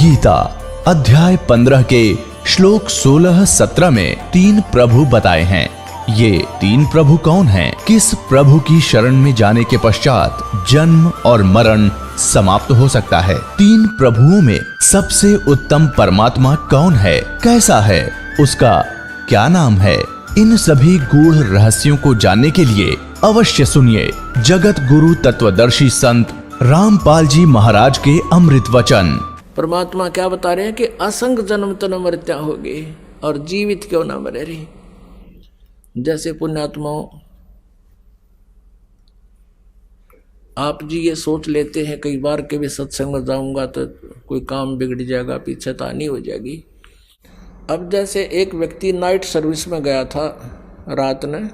गीता अध्याय 15 के श्लोक 16-17 में 3 प्रभु बताए हैं। ये 3 प्रभु कौन हैं? किस प्रभु की शरण में जाने के पश्चात जन्म और मरण समाप्त हो सकता है? 3 प्रभुओं में सबसे उत्तम परमात्मा कौन है? कैसा है? उसका क्या नाम है? इन सभी गूढ़ रहस्यों को जानने के लिए अवश्य सुनिए जगत गुरु तत्वदर्शी संत रामपाल जी महाराज के अमृत वचन। परमात्मा क्या बता रहे हैं कि असंग जन्म तो न मृत्या होगी और जीवित क्यों ना मरे रही। जैसे पुण्यात्माओं आप जी ये सोच लेते हैं कई बार के भी सत्संग में जाऊंगा तो कोई काम बिगड़ जाएगा, पीछेतानी हो जाएगी। अब जैसे एक व्यक्ति नाइट सर्विस में गया था रात में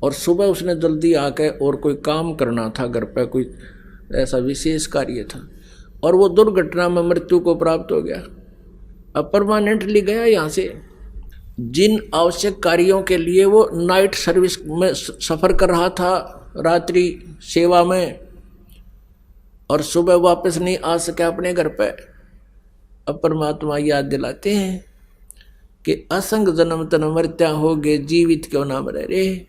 और सुबह उसने जल्दी आके और कोई काम करना था, घर पे कोई ऐसा विशेष कार्य था और वो दुर्घटना में मृत्यु को प्राप्त हो गया। अब परमानेंटली गया यहाँ से। जिन आवश्यक कार्यों के लिए वो नाइट सर्विस में सफ़र कर रहा था रात्रि सेवा में और सुबह वापस नहीं आ सके अपने घर पे, अब परमात्मा याद दिलाते हैं कि असंग जन्म तन मृत्या होगे जीवित क्यों ना मरे रे।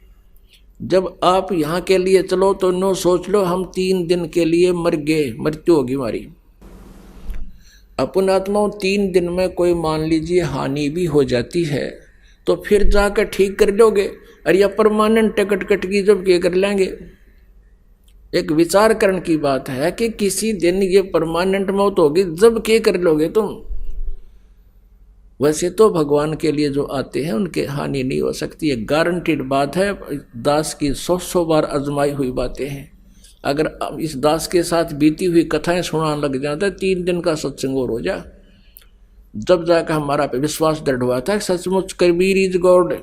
जब आप यहाँ के लिए चलो तो नो सोच लो हम 3 दिन के लिए मर गए, मृत्यु होगी हमारी। अपन आत्माओं 3 दिन में कोई मान लीजिए हानि भी हो जाती है तो फिर जाकर ठीक कर लोगे। अरे या परमानेंट टिकट कट की जब के कर लेंगे। एक विचार करने की बात है कि किसी दिन ये परमानेंट मौत होगी जब के कर लोगे तुम। वैसे तो भगवान के लिए जो आते हैं उनके हानि नहीं हो सकती, ये गारंटीड बात है। दास की 100 बार आजमाई हुई बातें हैं। अगर इस दास के साथ बीती हुई कथाएं सुनाने लग जाता है 3 दिन का सत्संग और हो जा, जब जाकर हमारा पे विश्वास दृढ़ हुआ था सचमुच कबीर इज गॉड।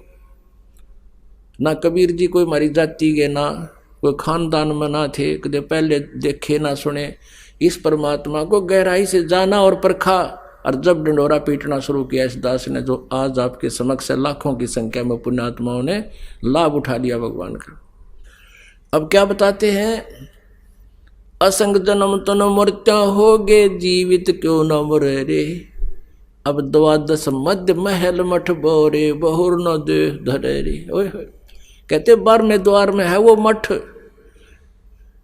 ना कबीर जी कोई हमारी जाति के ना कोई खानदान में ना थे, कदे पहले देखे ना सुने। इस परमात्मा को गहराई से जाना और परखा और जब डंडोरा पीटना शुरू किया इस दास ने, जो आज आपके समक्ष लाखों की संख्या में पुण्यात्माओं ने लाभ उठा लिया भगवान का। अब क्या बताते हैं? असंग जन्म तन मृत्या होगे जीवित क्यों न मरे रे। अब 12 मध्य महल मठ बोरे बहुर न दे धरे रे। ओए कहते 12वें द्वार में है वो मठ,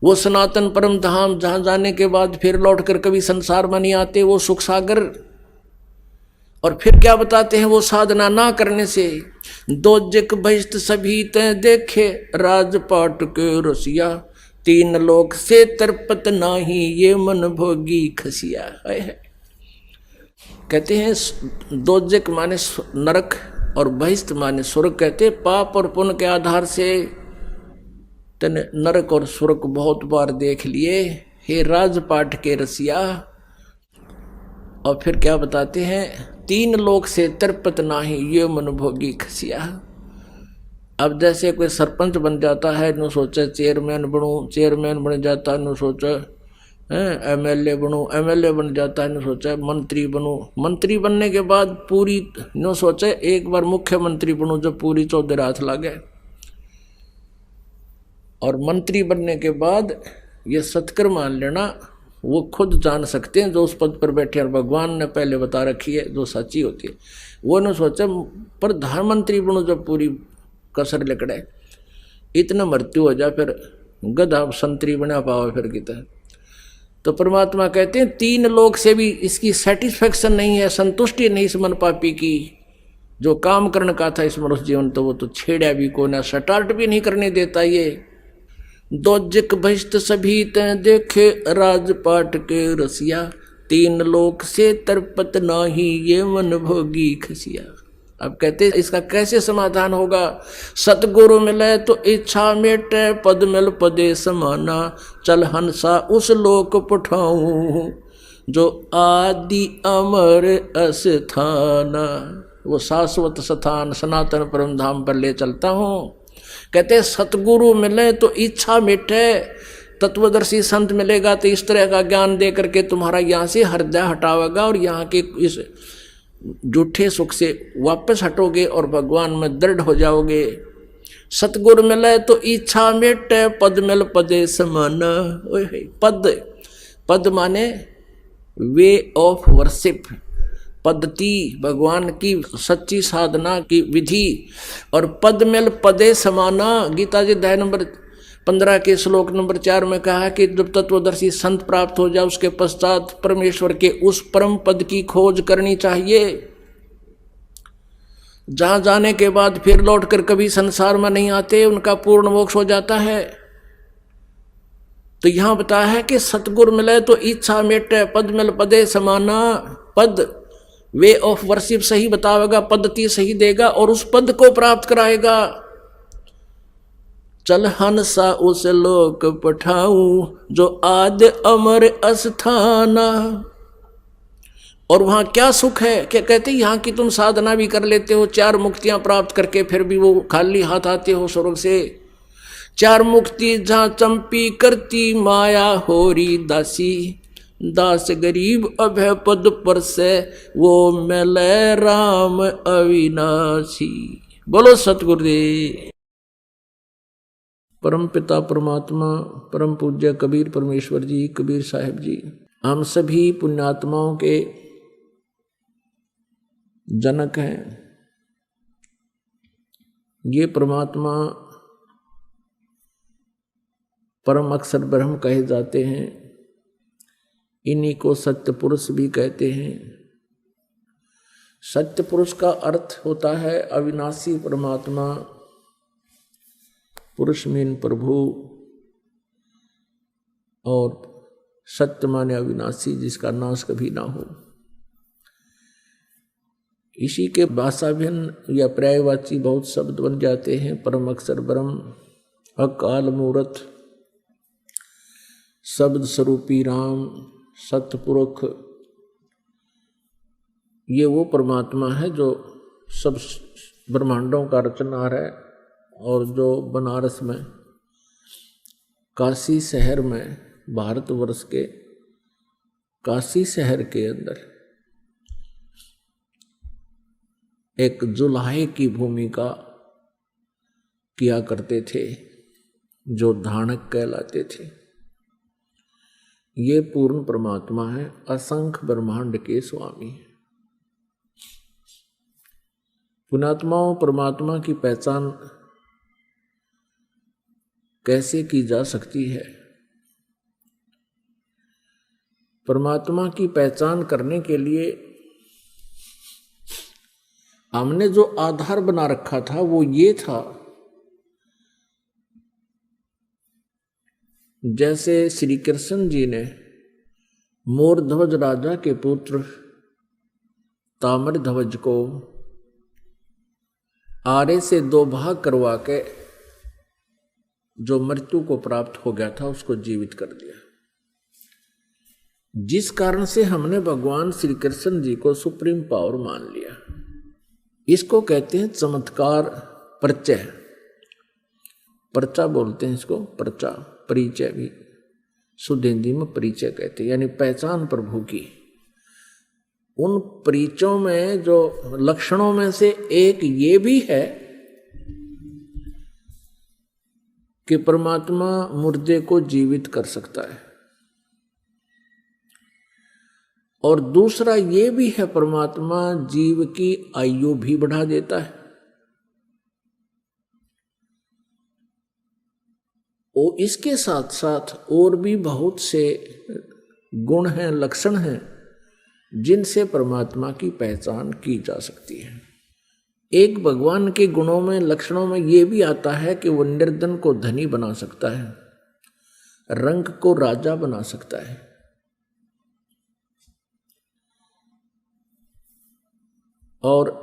वो सनातन परम धाम जहां जाने के बाद फिर लौटकर कभी संसार में नहीं आते, वो सुख सागर। और फिर क्या बताते हैं? वो साधना ना करने से दोजक बहिष्ट सभी तय देखे राजपाट के रसिया 3 लोक से तरपत नाही ये मन भोगी खसिया। कहते हैं दोजक माने नरक और बहिष्ट माने स्वर्ग। कहते पाप और पुण्य के आधार से तने नरक और स्वर्ग बहुत बार देख लिए, हे राजपाट के रसिया। और फिर क्या बताते हैं? 3 लोक से तरपत नाही ये मन भोगी खसिया। अब जैसे कोई सरपंच बन जाता है नो सोचा चेयरमैन बनूं, चेयरमैन बन जाता है नो सोचा एमएलए बनूं, एमएलए बन जाता है नो सोचा मंत्री बनूं, मंत्री बनने के बाद पूरी नो सोचा एक बार मुख्यमंत्री बनूं जब पूरी 14 हाथ लागे। और मंत्री बनने के बाद ये सत्कर मान लेना वो खुद जान सकते हैं जो उस पद पर बैठे, और भगवान ने पहले बता रखी है जो सच्ची होती है। वो ने सोचा प्रधानमंत्री बनो जब पूरी कसर लिकड़े, इतना मृत्यु हो जाए फिर गधा संतरी बना पाओ फिर कितना। तो परमात्मा कहते हैं 3 लोग से भी इसकी सेटिस्फेक्शन नहीं है, संतुष्टि नहीं इस मन पापी की। जो काम करने का था इस मनुष्य जीवन तो वो तो छेड़ा भी को ना, स्टार्ट भी नहीं करने देता। ये दोजक बहिष्ट सभी तय देखे राजपाट के रसिया 3 लोक से तरपत नाही ये मन भोगी खसिया। अब कहते इसका कैसे समाधान होगा? सतगुरु मिले तो इच्छा मेटे पद मिल पदे समाना चल हंसा उस लोक पठाऊं जो आदि अमर अस्थाना। वो शाश्वत स्थान सनातन परम धाम पर ले चलता हूँ। कहते सतगुरु मिले तो इच्छा मिटे, तत्वदर्शी संत मिलेगा तो इस तरह का ज्ञान दे करके तुम्हारा यहाँ से हृदय हटावेगा और यहाँ के इस झूठे सुख से वापस हटोगे और भगवान में दृढ़ हो जाओगे। सतगुरु मिले तो इच्छा मिटे पद मिल पदे समान। पद, पद माने वे ऑफ वर्शिप, पद्धति, भगवान की सच्ची साधना की विधि। और पद मेल पदे समाना, गीता जी अध्याय नंबर 15 के श्लोक नंबर 4 में कहा कि जब तत्वदर्शी संत प्राप्त हो जाए उसके पश्चात परमेश्वर के उस परम पद की खोज करनी चाहिए, जहां जाने के बाद फिर लौटकर कभी संसार में नहीं आते, उनका पूर्ण मोक्ष हो जाता है। तो यहां बताया है कि सतगुरु मिले तो इच्छा मेटे, पद मिल पदे समाना। पद वे ऑफ वर्शिप सही बतावेगा, पद्धति सही देगा और उस पद को प्राप्त कराएगा। चल हंसा उस लोक पठाऊं जो आद अमर अस्थाना। और वहां क्या सुख है, क्या कहते यहाँ की तुम साधना भी कर लेते हो, 4 मुक्तियां प्राप्त करके फिर भी वो खाली हाथ आते हो स्वर्ग से। 4 मुक्ति जहां चंपी करती माया होरी दासी, दास गरीब अभय पद पर से वो मिले राम अविनाशी। बोलो सतगुरुदेव। परम पिता परमात्मा परम पूज्य कबीर परमेश्वर जी, कबीर साहिब जी, हम सभी पुण्यात्माओं के जनक हैं। ये परमात्मा परम अक्षर ब्रह्म कहे जाते हैं, इन्हीं को सत्य पुरुष भी कहते हैं। सत्य पुरुष का अर्थ होता है अविनाशी परमात्मा, पुरुष मीन प्रभु, और सत्य माने अविनाशी जिसका नाश कभी ना हो। इसी के भाषाभिन्न या पर्यायवाची बहुत शब्द बन जाते हैं। परम अक्षर ब्रह्म, अकाल मूर्त, शब्द स्वरूपी राम, सतपुरुष। ये वो परमात्मा है जो सब ब्रह्मांडों का रचनहार है और जो बनारस में काशी शहर में, भारतवर्ष के काशी शहर के अंदर एक जुलाहे की भूमिका किया करते थे, जो धानक कहलाते थे। ये पूर्ण परमात्मा है, असंख्य ब्रह्मांड के स्वामी है। पुण्यात्माओं, परमात्मा की पहचान कैसे की जा सकती है? परमात्मा की पहचान करने के लिए हमने जो आधार बना रखा था वो ये था, जैसे श्री कृष्ण जी ने मोरध्वज राजा के पुत्र ताम्रध्वज को आरे से 2 भाग करवा के जो मृत्यु को प्राप्त हो गया था उसको जीवित कर दिया। जिस कारण से हमने भगवान श्री कृष्ण जी को सुप्रीम पावर मान लिया। इसको कहते हैं चमत्कार परिचय, पर्चा बोलते हैं इसको, पर्चा, परिचय भी शुद्ध हिंदी में परिचय कहते हैं, यानी पहचान प्रभु की। उन परिचयों में जो लक्षणों में से एक ये भी है कि परमात्मा मुर्दे को जीवित कर सकता है, और दूसरा ये भी है परमात्मा जीव की आयु भी बढ़ा देता है। और इसके साथ साथ और भी बहुत से गुण हैं, लक्षण हैं, जिनसे परमात्मा की पहचान की जा सकती है। एक भगवान के गुणों में, लक्षणों में ये भी आता है कि वो निर्धन को धनी बना सकता है, रंग को राजा बना सकता है। और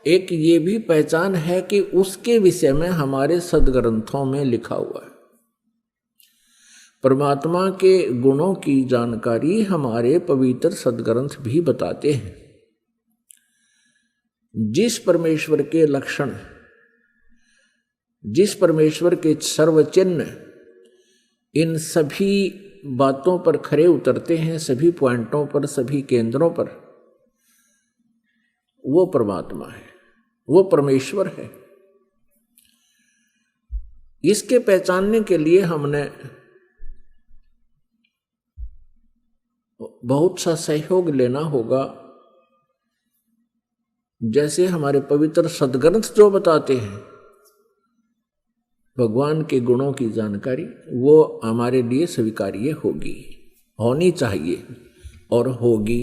एक ये भी पहचान है कि उसके विषय में हमारे सदग्रंथों में लिखा हुआ है। परमात्मा के गुणों की जानकारी हमारे पवित्र सदग्रंथ भी बताते हैं। जिस परमेश्वर के लक्षण, जिस परमेश्वर के सर्वचिन्ह इन सभी बातों पर खरे उतरते हैं, सभी पॉइंटों पर, सभी केंद्रों पर, वो परमात्मा है, वो परमेश्वर है। इसके पहचानने के लिए हमने बहुत सा सहयोग लेना होगा। जैसे हमारे पवित्र सदग्रंथ जो बताते हैं भगवान के गुणों की जानकारी, वो हमारे लिए स्वीकार्य होगी, होनी चाहिए और होगी,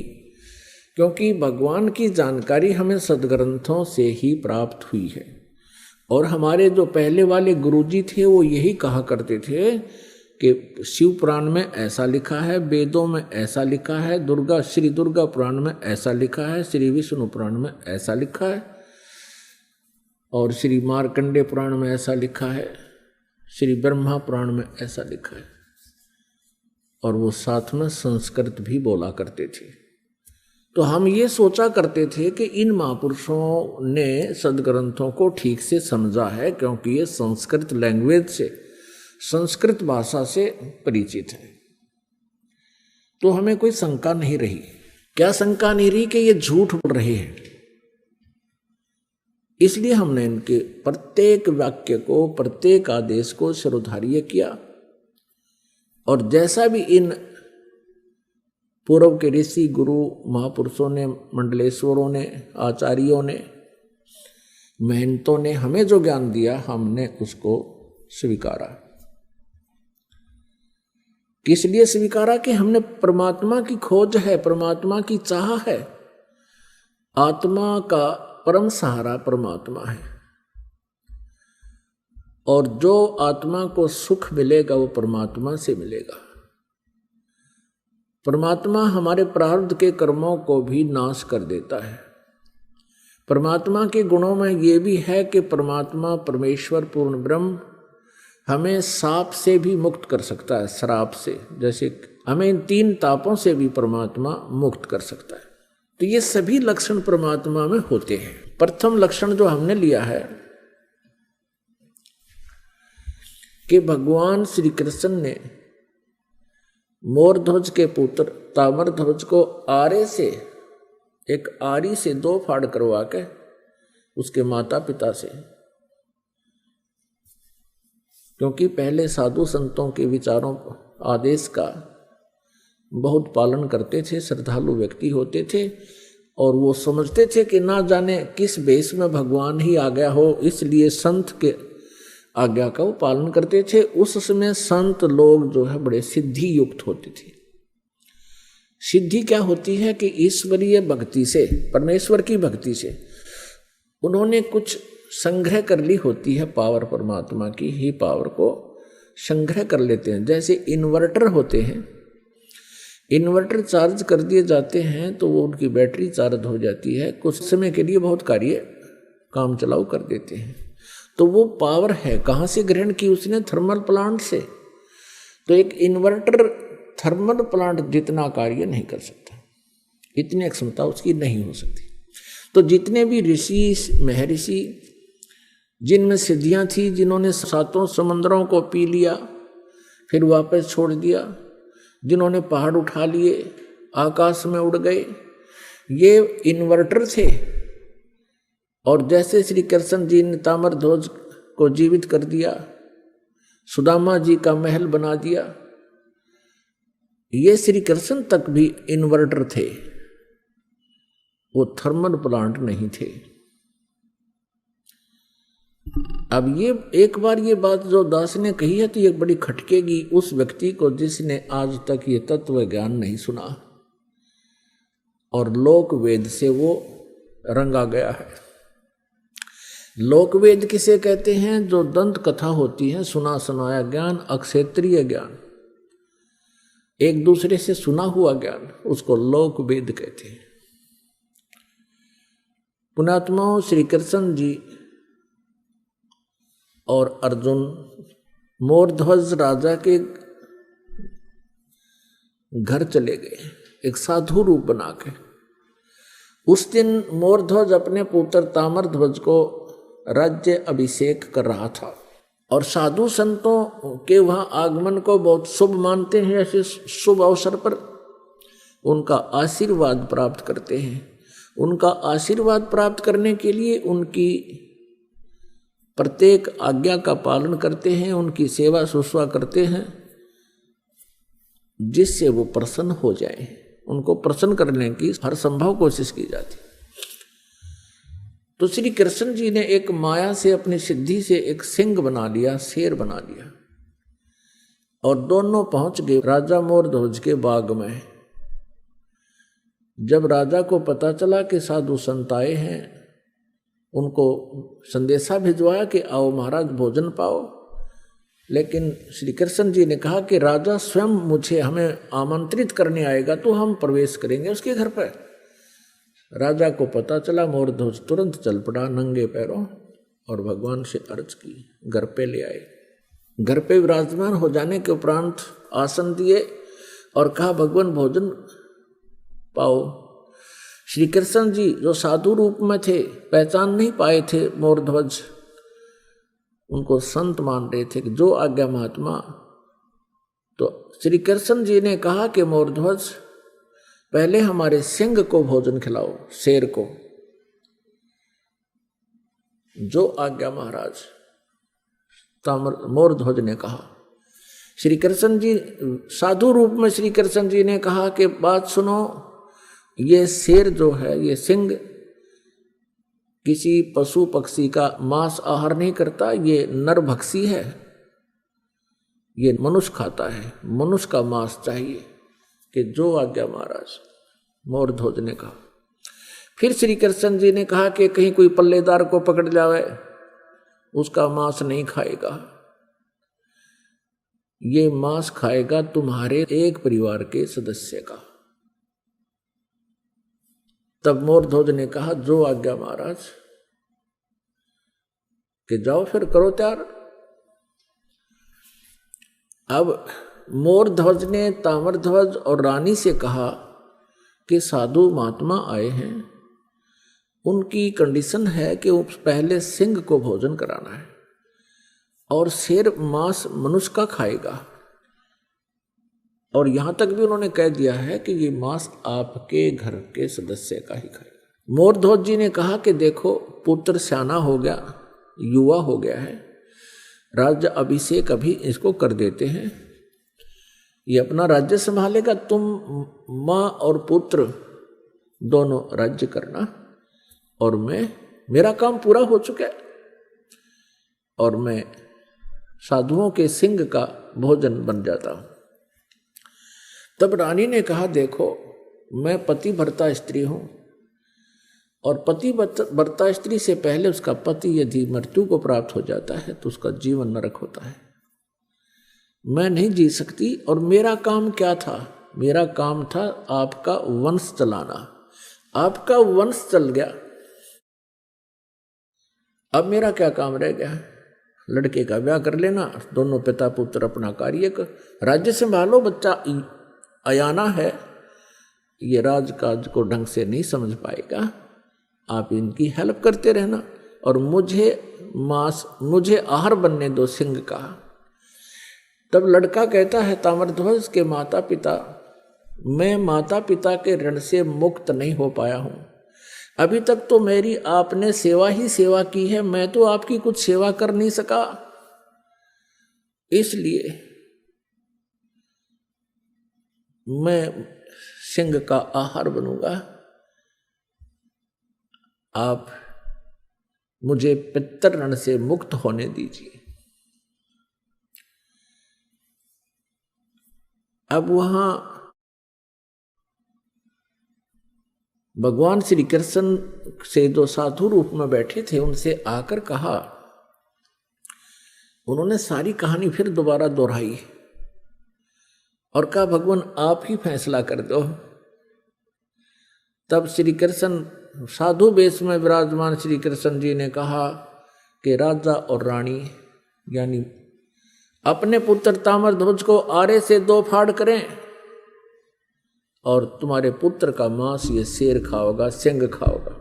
क्योंकि भगवान की जानकारी हमें सदग्रंथों से ही प्राप्त हुई है। और हमारे जो पहले वाले गुरुजी थे वो यही कहा करते थे कि शिव पुराण में ऐसा लिखा है, वेदों में ऐसा लिखा है, श्री दुर्गा पुराण में ऐसा लिखा है, श्री विष्णु पुराण में ऐसा लिखा है, और श्री मार्कंडे पुराण में ऐसा लिखा है, श्री ब्रह्मा पुराण में ऐसा लिखा है। और वो साथ में संस्कृत भी बोला करते थे। तो हम ये सोचा करते थे कि इन महापुरुषों ने सदग्रंथों को ठीक से समझा है, क्योंकि ये संस्कृत लैंग्वेज से, संस्कृत भाषा से परिचित है। तो हमें कोई शंका नहीं रही। क्या शंका नहीं रही कि ये झूठ बोल रहे हैं। इसलिए हमने इनके प्रत्येक वाक्य को, प्रत्येक आदेश को शिरोधार्य किया। और जैसा भी इन पूर्व के ऋषि गुरु महापुरुषों ने, मंडलेश्वरों ने, आचार्यों ने, महंतों ने हमें जो ज्ञान दिया, हमने उसको स्वीकारा। किस लिए स्वीकारा? कि हमने परमात्मा की खोज है, परमात्मा की चाह है। आत्मा का परम सहारा परमात्मा है, और जो आत्मा को सुख मिलेगा वो परमात्मा से मिलेगा। परमात्मा हमारे प्रारब्ध के कर्मों को भी नाश कर देता है। परमात्मा के गुणों में ये भी है कि परमात्मा परमेश्वर पूर्ण ब्रह्म हमें साप से भी मुक्त कर सकता है, श्राप से। जैसे हमें इन 3 तापों से भी परमात्मा मुक्त कर सकता है। तो ये सभी लक्षण परमात्मा में होते हैं। प्रथम लक्षण जो हमने लिया है कि भगवान श्री कृष्ण ने मोरध्वज के पुत्र ताम्रध्वज को आरे से, एक आरी से 2 फाड़ करवा के उसके माता पिता से, क्योंकि पहले साधु संतों के विचारों आदेश का बहुत पालन करते थे, श्रद्धालु व्यक्ति होते थे, और वो समझते थे कि ना जाने किस वेश में भगवान ही आ गया हो, इसलिए संत के आज्ञा का वो पालन करते थे। उस समय संत लोग जो है बड़े सिद्धि युक्त होते थे। सिद्धि क्या होती है? कि ईश्वरीय भक्ति से, परमेश्वर की भक्ति से उन्होंने कुछ संग्रह कर ली होती है, पावर परमात्मा की ही पावर को संग्रह कर लेते हैं। जैसे इन्वर्टर होते हैं, इन्वर्टर चार्ज कर दिए जाते हैं तो वो उनकी बैटरी चार्ज हो जाती है, कुछ समय के लिए बहुत कार्य काम चलाऊ कर देते हैं। तो वो पावर है कहाँ से ग्रहण की उसने? थर्मल प्लांट से। तो एक इन्वर्टर थर्मल प्लांट जितना कार्य नहीं कर सकता, इतनी क्षमता उसकी नहीं हो सकती। तो जितने भी ऋषि महर्षि जिनमें सिद्धियां थी, जिन्होंने 7 समंदरों को पी लिया फिर वापस छोड़ दिया, जिन्होंने पहाड़ उठा लिए, आकाश में उड़ गए, ये इन्वर्टर थे। और जैसे श्री कृष्ण जी ने ताम्रध्वज को जीवित कर दिया, सुदामा जी का महल बना दिया, ये श्री कृष्ण तक भी इन्वर्टर थे, वो थर्मल प्लांट नहीं थे। अब ये एक बार ये बात जो दास ने कही है तो ये बड़ी खटकेगी उस व्यक्ति को जिसने आज तक ये तत्व ज्ञान नहीं सुना और लोक वेद से वो रंगा गया है। लोक वेद किसे कहते हैं? जो दंत कथा होती है, सुना सुनाया ज्ञान, अक्षेत्रीय ज्ञान, एक दूसरे से सुना हुआ ज्ञान, उसको लोक वेद कहते हैं। पुण्यात्माओं, श्री कृष्ण जी और अर्जुन मोरध्वज राजा के घर चले गए एक साधु रूप बना के। उस दिन मोरध्वज अपने पुत्र ताम्रध्वज को राज्य अभिषेक कर रहा था और साधु संतों के वहां आगमन को बहुत शुभ मानते हैं। ऐसे शुभ अवसर पर उनका आशीर्वाद प्राप्त करते हैं। उनका आशीर्वाद प्राप्त करने के लिए उनकी प्रत्येक आज्ञा का पालन करते हैं, उनकी सेवा शुश्रूषा करते हैं, जिससे वो प्रसन्न हो जाए। उनको प्रसन्न करने की हर संभव कोशिश की जाती। तो श्री कृष्ण जी ने एक माया से, अपनी सिद्धि से एक सिंह बना लिया, शेर बना लिया, और दोनों पहुंच गए राजा मोरध्वज के बाग में। जब राजा को पता चला कि साधु संत आए हैं, उनको संदेशा भिजवाया कि आओ महाराज भोजन पाओ। लेकिन श्री कृष्ण जी ने कहा कि राजा स्वयं हमें आमंत्रित करने आएगा तो हम प्रवेश करेंगे उसके घर पर। राजा को पता चला, मोरध्वज तुरंत चल पड़ा नंगे पैरों और भगवान से अर्ज की, घर पे ले आए। घर पे विराजमान हो जाने के उपरांत आसन दिए और कहा भगवान भोजन पाओ। श्री कृष्ण जी जो साधु रूप में थे, पहचान नहीं पाए थे मोरध्वज, उनको संत मान रहे थे कि जो आज्ञा महात्मा। तो श्री कृष्ण जी ने कहा कि मोरध्वज पहले हमारे सिंह को भोजन खिलाओ, शेर को। जो आज्ञा महाराज, मोरध्वज ने कहा। श्री कृष्ण जी साधु रूप में श्री कृष्ण जी ने कहा कि बात सुनो, ये शेर जो है, ये सिंह किसी पशु पक्षी का मांस आहार नहीं करता, ये नरभक्षी है, ये मनुष्य खाता है, मनुष्य का मांस चाहिए। कि जो आज्ञा महाराज, मोरध्वज ने कहा। फिर श्री कृष्ण जी ने कहा कि कहीं कोई पल्लेदार को पकड़ जावे, उसका मांस नहीं खाएगा, ये मांस खाएगा तुम्हारे एक परिवार के सदस्य का। तब मोरध्वज ने कहा जो आज्ञा महाराज, कि जाओ फिर करो तैयार। अब मोरध्वज ने ताम्रध्वज और रानी से कहा कि साधु महात्मा आए हैं, उनकी कंडीशन है कि पहले सिंह को भोजन कराना है और शेर मांस मनुष्य का खाएगा, और यहां तक भी उन्होंने कह दिया है कि ये मांस आपके घर के सदस्य का ही खाएगा। मोरध्वज जी ने कहा कि देखो पुत्र सियाना हो गया, युवा हो गया है, राज्य अभिषेक अभी इसको कर देते हैं, ये अपना राज्य संभालेगा, तुम माँ और पुत्र दोनों राज्य करना, और मेरा काम पूरा हो चुका है और मैं साधुओं के सिंह का भोजन बन जाता हूं। तब रानी ने कहा देखो मैं पतिव्रता स्त्री हूं, और पतिव्रता स्त्री से पहले उसका पति यदि मृत्यु को प्राप्त हो जाता है तो उसका जीवन नरक होता है, मैं नहीं जी सकती। और मेरा काम क्या था? मेरा काम था आपका वंश चलाना, आपका वंश चल गया, अब मेरा क्या काम रह गया? लड़के का ब्याह कर लेना, दोनों पिता पुत्र अपना कार्य कर, राज्य संभालो, बच्चा अयाना है, ये राजकाज को ढंग से नहीं समझ पाएगा, आप इनकी हेल्प करते रहना और मुझे आहार बनने दो सिंह का। तब लड़का कहता है ताम्रध्वज के माता पिता, मैं माता पिता के ऋण से मुक्त नहीं हो पाया हूं, अभी तक तो मेरी आपने सेवा ही सेवा की है, मैं तो आपकी कुछ सेवा कर नहीं सका, इसलिए मैं सिंह का आहार बनूंगा, आप मुझे पितृ ऋण से मुक्त होने दीजिए। अब वहां भगवान श्री कृष्ण से जो साधु रूप में बैठे थे उनसे आकर कहा, उन्होंने सारी कहानी फिर दोबारा दोहराई और कहा भगवान आप ही फैसला कर दो। तब श्री कृष्ण साधु वेश में विराजमान श्री कृष्ण जी ने कहा कि राजा और रानी यानी अपने पुत्र ताम्रध्वज को आरे से 2 फाड़ करें और तुम्हारे पुत्र का मांस ये शेर खाओगा, सिंह खाओगा।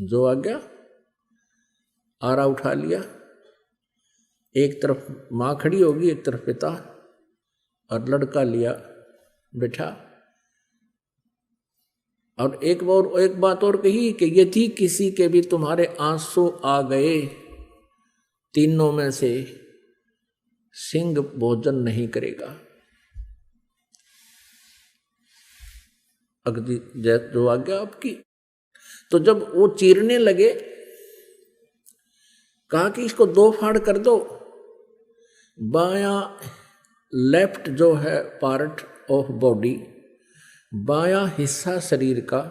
जो आज्ञा, आरा उठा लिया, एक तरफ मां खड़ी होगी, एक तरफ पिता, और लड़का लिया बिठा, और एक बात और कही कि यदि किसी के भी तुम्हारे आंसू आ गए, तीनों में से सिंह भोजन नहीं करेगा। अगदी जैत जो आज्ञा आपकी। तो जब वो चीरने लगे, कहा कि इसको 2 फाड़ कर दो। बायां लेफ्ट जो है पार्ट ऑफ बॉडी, बायां हिस्सा शरीर का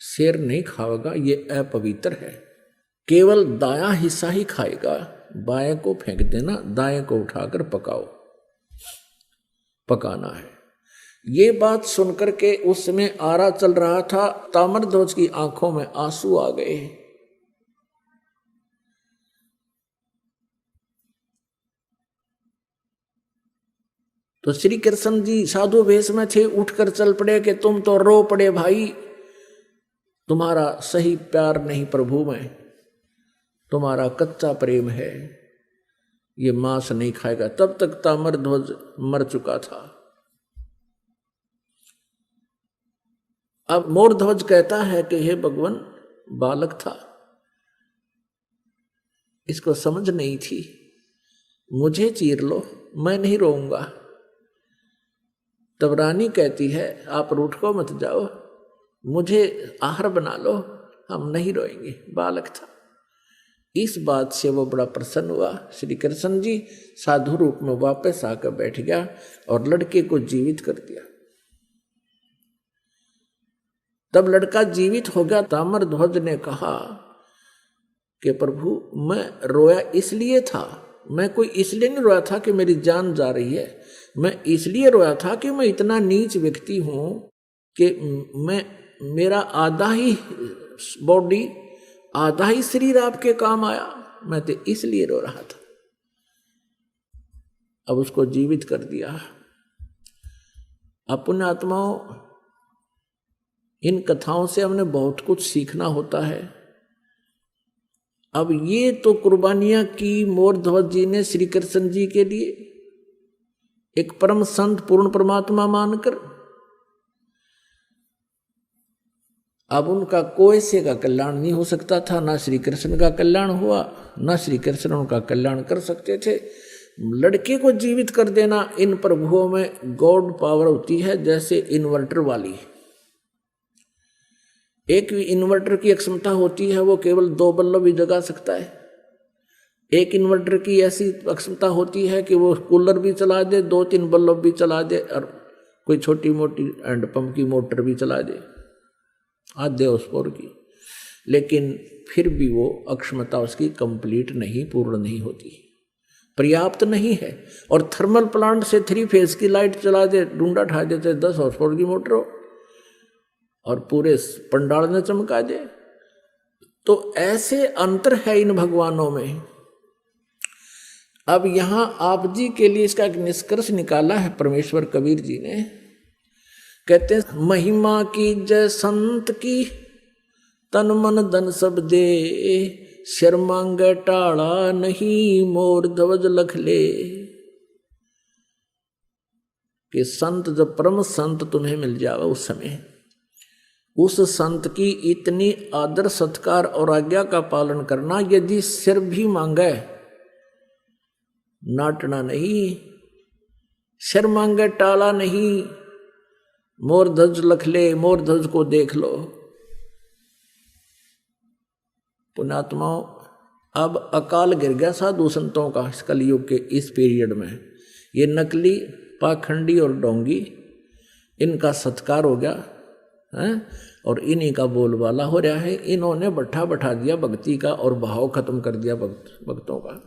शेर नहीं खाएगा, ये अपवित्र है। केवल दायां हिस्सा ही खाएगा। बाएं को फेंक देना, दाएं को उठाकर पकाओ, पकाना है। ये बात सुनकर के उस समय आरा चल रहा था। ताम्रध्वज की आंखों में आंसू आ गए। तो श्री कृष्ण जी साधु वेश में थे, उठकर चल पड़े कि तुम तो रो पड़े भाई, तुम्हारा सही प्यार नहीं प्रभु में, तुम्हारा कच्चा प्रेम है, ये मांस नहीं खाएगा। तब तक ताम्रध्वज मर चुका था। अब मोरध्वज कहता है कि हे भगवान, बालक था, इसको समझ नहीं थी, मुझे चीर लो, मैं नहीं रोऊंगा। तब रानी कहती है आप रूठ को मत जाओ, मुझे आहार बना लो, हम नहीं रोएंगे, बालक था। इस बात से वो बड़ा प्रसन्न हुआ। श्री कृष्ण जी साधु रूप में वापस आकर बैठ गया और लड़के को जीवित कर दिया। तब लड़का जीवित हो गया। ताम्रध्वज ने कहा कि प्रभु मैं रोया इसलिए था, मैं कोई इसलिए नहीं रोया था कि मेरी जान जा रही है, मैं इसलिए रोया था कि मैं इतना नीच व्यक्ति हूं कि मेरा आधा ही बॉडी, आधा ही शरीर आपके काम आया, मैं तो इसलिए रो रहा था। अब उसको जीवित कर दिया। अपने आत्माओं, इन कथाओं से हमने बहुत कुछ सीखना होता है। अब ये तो कुर्बानियां की मोरध्वज जी ने श्री कृष्ण जी के लिए, एक परम संत पूर्ण परमात्मा मानकर। अब उनका कोई से का कल्याण नहीं हो सकता था, ना श्री कृष्ण का कल्याण हुआ, ना श्री कृष्ण उनका कल्याण कर सकते थे। लड़के को जीवित कर देना, इन प्रभुओं में गॉड पावर होती है, जैसे इन्वर्टर वाली। एक इन्वर्टर की एक क्षमता होती है, वो केवल 2 बल्ब भी जगा सकता है। एक इन्वर्टर की ऐसी क्षमता होती है कि वो कूलर भी चला दे, 2-3 बल्ब भी चला दे, और कोई छोटी मोटी हैंडपंप की मोटर भी चला दे, आधे हॉर्सपावर की। लेकिन फिर भी वो अक्षमता उसकी कंप्लीट नहीं, पूर्ण नहीं होती, पर्याप्त नहीं है। और थर्मल प्लांट से 3 फेज की लाइट चला दे, डूंडा ठा देते 10 हॉर्सपावर की मोटर हो, और पूरे पंडाल ने चमका दे। तो ऐसे अंतर है इन भगवानों में। अब यहां आप जी के लिए इसका एक निष्कर्ष निकाला है परमेश्वर कबीर जी ने। कहते हैं महिमा की जय संत की, तन मन धन सब दे, शर्मांगे टाड़ा नहीं, मोर ध्वज लख ले। कि संत, जब परम संत तुम्हें मिल जावे उस समय, उस संत की इतनी आदर सत्कार और आज्ञा का पालन करना, यदि सिर भी मांगे नाटना नहीं, सिर मांगे टाला नहीं, मोर ध्वज लख ले, मोर ध्वज को देख लो। पुण्यात्माओं, अब अकाल गिर गया साधु संतों का इस कलयुग के इस पीरियड में। ये नकली, पाखंडी और डोंगी, इनका सत्कार हो गया है, और इन्हीं का बोलबाला हो रहा है। इन्होंने बैठा दिया भक्ति का, और भाव खत्म कर दिया भक्तों का।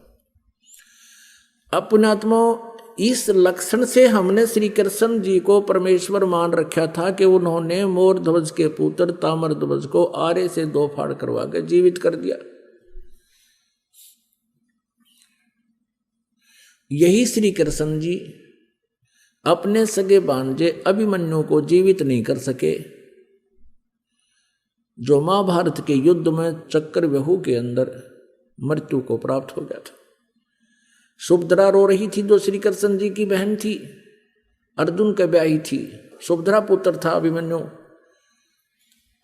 अब पुण्यात्माओं, इस लक्षण से हमने श्री कृष्ण जी को परमेश्वर मान रखा था कि उन्होंने मोर ध्वज के पुत्र ताम्रध्वज को आरे से 2 फाड़ करवा के जीवित कर दिया। यही श्री कृष्ण जी अपने सगे भांजे अभिमन्यु को जीवित नहीं कर सके, जो महाभारत के युद्ध में चक्रव्यूह के अंदर मृत्यु को प्राप्त हो गया था। सुभद्रा रो रही थी, जो श्री कृष्ण जी की बहन थी, अर्जुन के ब्याही थी। सुभद्रा पुत्र था अभिमन्यु।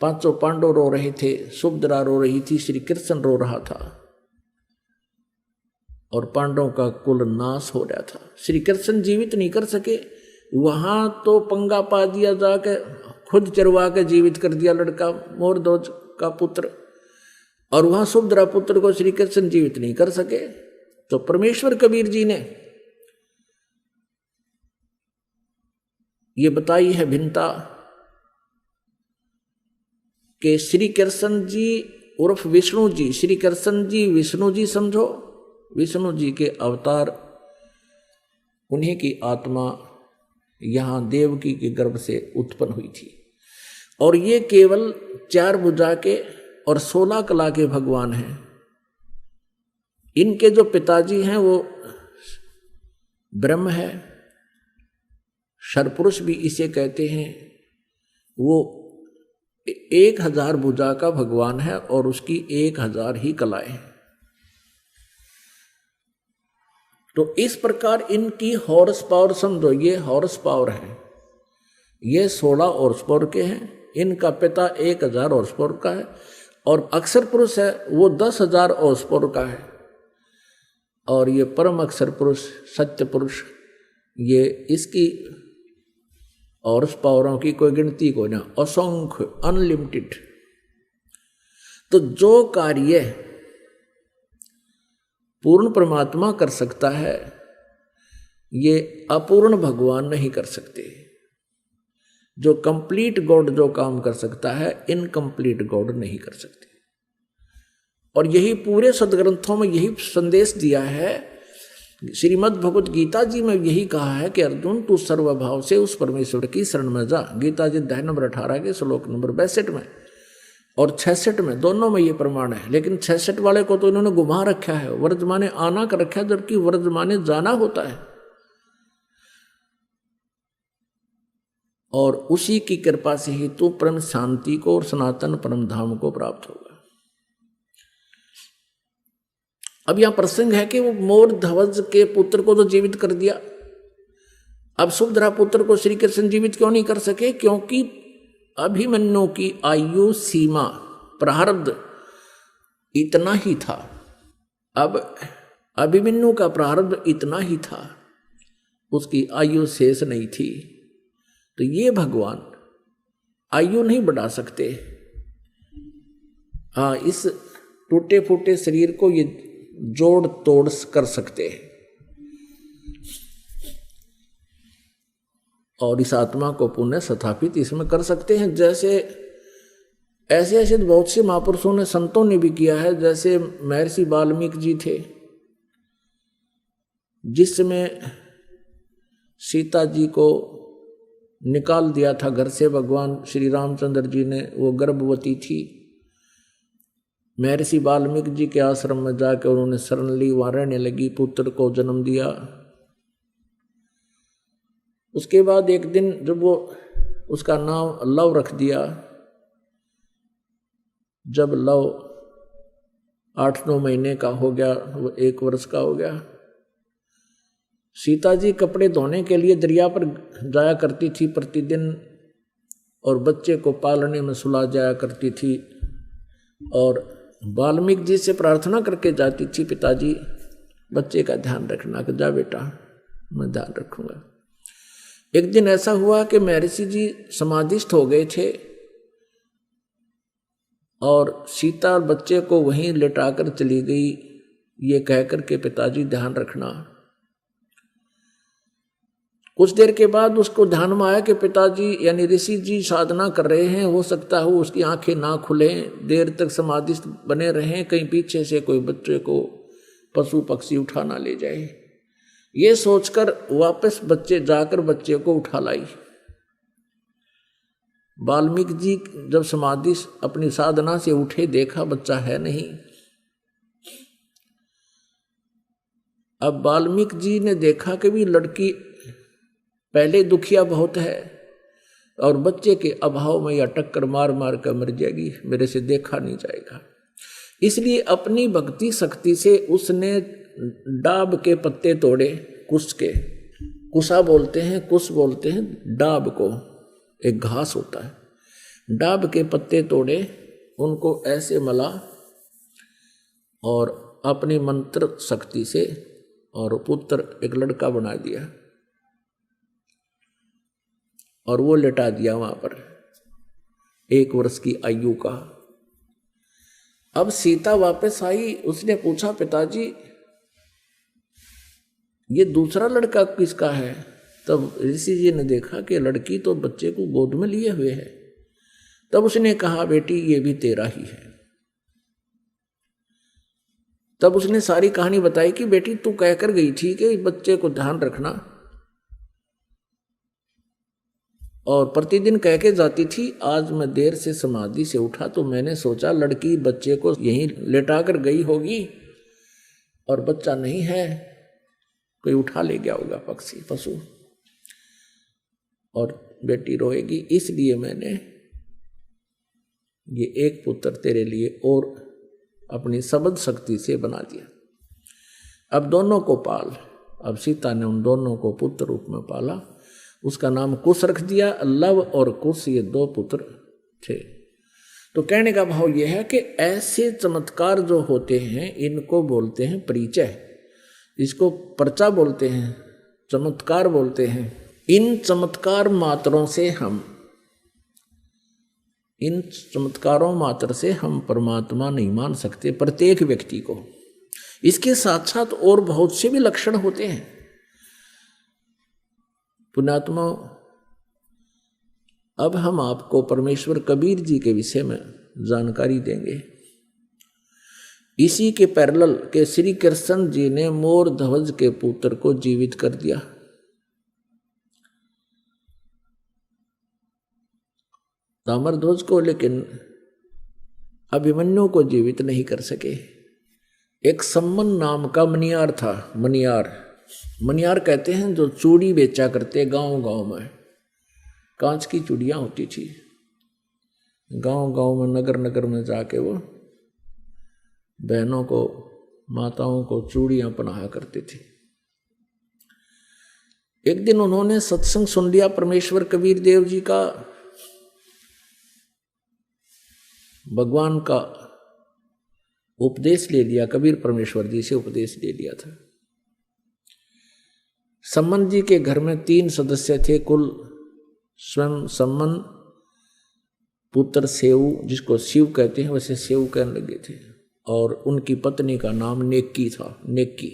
5 पांडव रो रहे थे, सुभद्रा रो रही थी, श्री कृष्ण रो रहा था, और पांडवों का कुल नाश हो रहा था। श्री कृष्ण जीवित नहीं कर सके। वहां तो पंगा पा दिया जाके, खुद चरवा के जीवित कर दिया लड़का मोरध्वज का पुत्र, और वहां सुभद्रा पुत्र को श्री कृष्ण जीवित नहीं कर सके। तो परमेश्वर कबीर जी ने ये बताई है भिन्नता कि श्री कृष्ण जी उर्फ विष्णु जी, श्री कृष्ण जी विष्णु जी समझो, विष्णु जी के अवतार, उन्हीं की आत्मा यहाँ देवकी के गर्भ से उत्पन्न हुई थी। और ये केवल 4 भुजा के और 16 कला के भगवान हैं। इनके जो पिताजी हैं वो ब्रह्म है, शरपुरुष भी इसे कहते हैं। वो 1000 भुजा का भगवान है और उसकी 1000 ही कलाएं हैं। तो इस प्रकार इनकी हॉर्स पावर समझो, ये हॉर्स पावर है, ये 16 हॉर्स पावर के हैं। इनका पिता 1000 हॉर्स पावर का है और अक्षर पुरुष है वो 10,000 हॉर्स पावर का है। और ये परम अक्षर पुरुष सत्य पुरुष, ये इसकी हॉर्स पावरों की कोई गिनती कोई ना, असंख्य अनलिमिटेड। तो जो कार्य पूर्ण परमात्मा कर सकता है ये अपूर्ण भगवान नहीं कर सकते। जो कंप्लीट गॉड जो काम कर सकता है इनकम्प्लीट गॉड नहीं कर सकते। और यही पूरे सदग्रंथों में यही संदेश दिया है। श्रीमद् भगवत गीता जी में यही कहा है कि अर्जुन तू सर्वभाव से उस परमेश्वर की शरण में जा। गीता जी अध्याय नंबर 18 के श्लोक नंबर 62 में और 66 में, दोनों में ये प्रमाण है। लेकिन 66 वाले को तो इन्होंने घुमा रखा है, वर्तमाने आना कर रखा है, जबकि वर्तमाने जाना होता है। और उसी की कृपा से ही तू परम शांति को और सनातन परम धाम को प्राप्त होगा। अब यहां प्रसंग है कि वो मोरध्वज के पुत्र को तो जीवित कर दिया, अब सुभद्रा पुत्र को श्री कृष्ण जीवित क्यों नहीं कर सके? क्योंकि अभिमन्यु की आयु सीमा प्रारब्ध इतना ही था। अब अभिमन्यु का प्रारब्ध इतना ही था, उसकी आयु शेष नहीं थी। तो ये भगवान आयु नहीं बढ़ा सकते। हाँ, इस टूटे फूटे शरीर को ये जोड़ तोड़ कर सकते हैं और इस आत्मा को पुनः स्थापित इसमें कर सकते हैं। जैसे ऐसे ऐसे बहुत से महापुरुषों ने, संतों ने भी किया है। जैसे महर्षि वाल्मीकि जी थे, जिसमें सीता जी को निकाल दिया था घर से भगवान श्री रामचंद्र जी ने, वो गर्भवती थी। महर्षि वाल्मीकि जी के आश्रम में जाकर उन्होंने शरण ली, वहां रहने लगी, पुत्र को जन्म दिया। उसके बाद एक दिन जब वो उसका नाम लव रख दिया, जब लव 8-9 महीने का हो गया, वो 1 वर्ष का हो गया, सीता जी कपड़े धोने के लिए दरिया पर जाया करती थी प्रतिदिन और बच्चे को पालने में सुला जाया करती थी। और वाल्मीकि जी से प्रार्थना करके जाती थी, पिताजी बच्चे का ध्यान रखना। कि जा बेटा, मैं ध्यान रखूंगा। एक दिन ऐसा हुआ कि महर्षि जी समाधिस्थ हो गए थे और सीता और बच्चे को वहीं लेटाकर चली गई, ये कहकर के पिताजी ध्यान रखना। कुछ देर के बाद उसको ध्यान में आया कि पिताजी यानी ऋषि जी साधना कर रहे हैं, हो सकता हो उसकी आंखें ना खुलें, देर तक समाधिस्थ बने रहें, कहीं पीछे से कोई बच्चे को पशु पक्षी उठा ना ले जाए। ये सोचकर वापस जाकर बच्चे को उठा लाई। वाल्मीकि जी जब समाधि अपनी साधना से उठे, देखा बच्चा है नहीं। अब वाल्मीकि जी ने देखा कि भी लड़की पहले दुखिया बहुत है और बच्चे के अभाव में या टक्कर मार मार कर मर जाएगी, मेरे से देखा नहीं जाएगा। इसलिए अपनी भक्ति शक्ति से उसने डाब के पत्ते तोड़े, कुश के, कुशा बोलते हैं, कुश बोलते हैं डाब को, एक घास होता है। डाब के पत्ते तोड़े, उनको ऐसे मला और अपनी मंत्र शक्ति से और पुत्र एक लड़का बना दिया और वो लेटा दिया वहां पर। 1 वर्ष की आयु का। अब सीता वापस आई, उसने पूछा पिताजी ये दूसरा लड़का किसका है? तब ऋषि जी ने देखा कि लड़की तो बच्चे को गोद में लिए हुए है। तब उसने कहा बेटी ये भी तेरा ही है। तब उसने सारी कहानी बताई कि बेटी तू कहकर गई थी कि बच्चे को ध्यान रखना, और प्रतिदिन कह के जाती थी। आज मैं देर से समाधि से उठा तो मैंने सोचा लड़की बच्चे को यहीं लेटा कर गई होगी और बच्चा नहीं है, कोई उठा ले गया होगा पक्षी पशु, और बेटी रोएगी, इसलिए मैंने ये एक पुत्र तेरे लिए और अपनी सबद शक्ति से बना दिया। अब दोनों को पाल। अब सीता ने उन दोनों को पुत्र रूप में पाला। उसका नाम कुश रख दिया। लव और कुश ये 2 पुत्र थे। तो कहने का भाव यह है कि ऐसे चमत्कार जो होते हैं इनको बोलते हैं परिचय, इसको पर्चा बोलते हैं, चमत्कार बोलते हैं। इन चमत्कार मात्रों से इन चमत्कारों मात्र से हम परमात्मा नहीं मान सकते प्रत्येक व्यक्ति को। इसके साथ साथ और बहुत से भी लक्षण होते हैं। पुण्यात्मा, अब हम आपको परमेश्वर कबीर जी के विषय में जानकारी देंगे। इसी के पैरेलल के श्री कृष्ण जी ने मोर ध्वज के पुत्र को जीवित कर दिया। ताम्रध्वज को, लेकिन अभिमन्यु को जीवित नहीं कर सके। एक सम्मन नाम का मनियार था। मनियार कहते हैं जो चूड़ी बेचा करते गांव गांव में। कांच की चूड़ियां होती थी, गांव गांव में नगर नगर में जाके वो बहनों को, माताओं को चूड़ियां पहनाया करते थे। एक दिन उन्होंने सत्संग सुन लिया परमेश्वर कबीर देव जी का। भगवान का उपदेश ले लिया, कबीर परमेश्वर जी से उपदेश ले लिया था। सम्मन जी के घर में 3 सदस्य थे कुल। स्वयं सम्मन, पुत्र सेऊ, जिसको शिव कहते हैं वैसे सेऊ कहने लगे थे, और उनकी पत्नी का नाम नेक्की था। नेक्की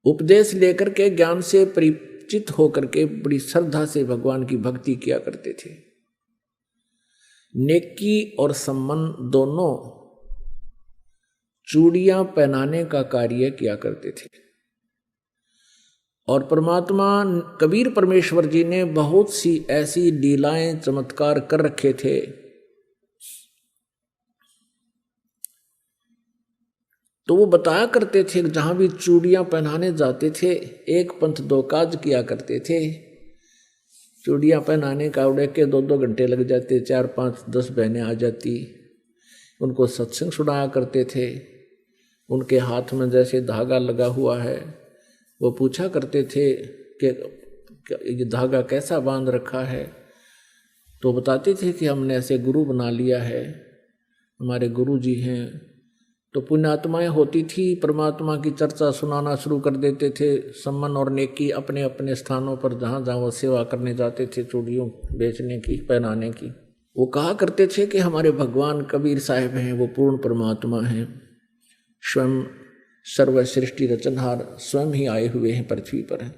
उपदेश लेकर के, ज्ञान से परिचित होकर के बड़ी श्रद्धा से भगवान की भक्ति किया करते थे। नेक्की और सम्मन दोनों चूड़ियां पहनाने का कार्य किया करते थे, और परमात्मा कबीर परमेश्वर जी ने बहुत सी ऐसी लीलाएं चमत्कार कर रखे थे। तो वो बताया करते थे, जहां भी चूड़ियां पहनाने जाते थे 1 पंथ 2 काज किया करते थे। चूड़ियां पहनाने का उड़े के 2-2 घंटे लग जाते, 4-5-10 बहनें आ जाती, उनको सत्संग सुनाया करते थे। उनके हाथ में जैसे धागा लगा हुआ है, वो पूछा करते थे कि ये धागा कैसा बांध रखा है। तो बताते थे कि हमने ऐसे गुरु बना लिया है, हमारे गुरु जी हैं। तो पुण्यात्माएं होती थी, परमात्मा की चर्चा सुनाना शुरू कर देते थे। सम्मन और नेकी अपने अपने स्थानों पर जहाँ जहाँ वो सेवा करने जाते थे, चूड़ियों बेचने की, पहनाने की, वो कहा करते थे कि हमारे भगवान कबीर साहिब हैं, वो पूर्ण परमात्मा हैं, स्वयं सर्व सृष्टि रचनहार स्वयं ही आए हुए हैं पृथ्वी पर हैं।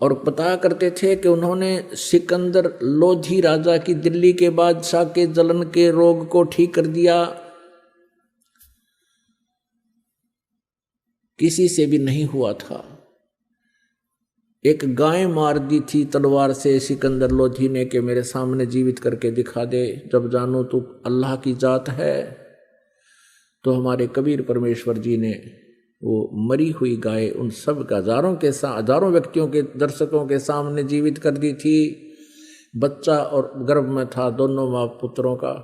और बताया करते थे कि उन्होंने सिकंदर लोधी राजा की, दिल्ली के बादशाह के जलन के रोग को ठीक कर दिया। किसी से भी नहीं हुआ था। एक गाय मार दी थी तलवार से सिकंदर लोधी ने कि मेरे सामने जीवित करके दिखा दे, जब जानो तू अल्लाह की जात है। तो हमारे कबीर परमेश्वर जी ने वो मरी हुई गाय उन सब हजारों व्यक्तियों के, दर्शकों के सामने जीवित कर दी थी। बच्चा और गर्भ में था, दोनों माँ पुत्रों का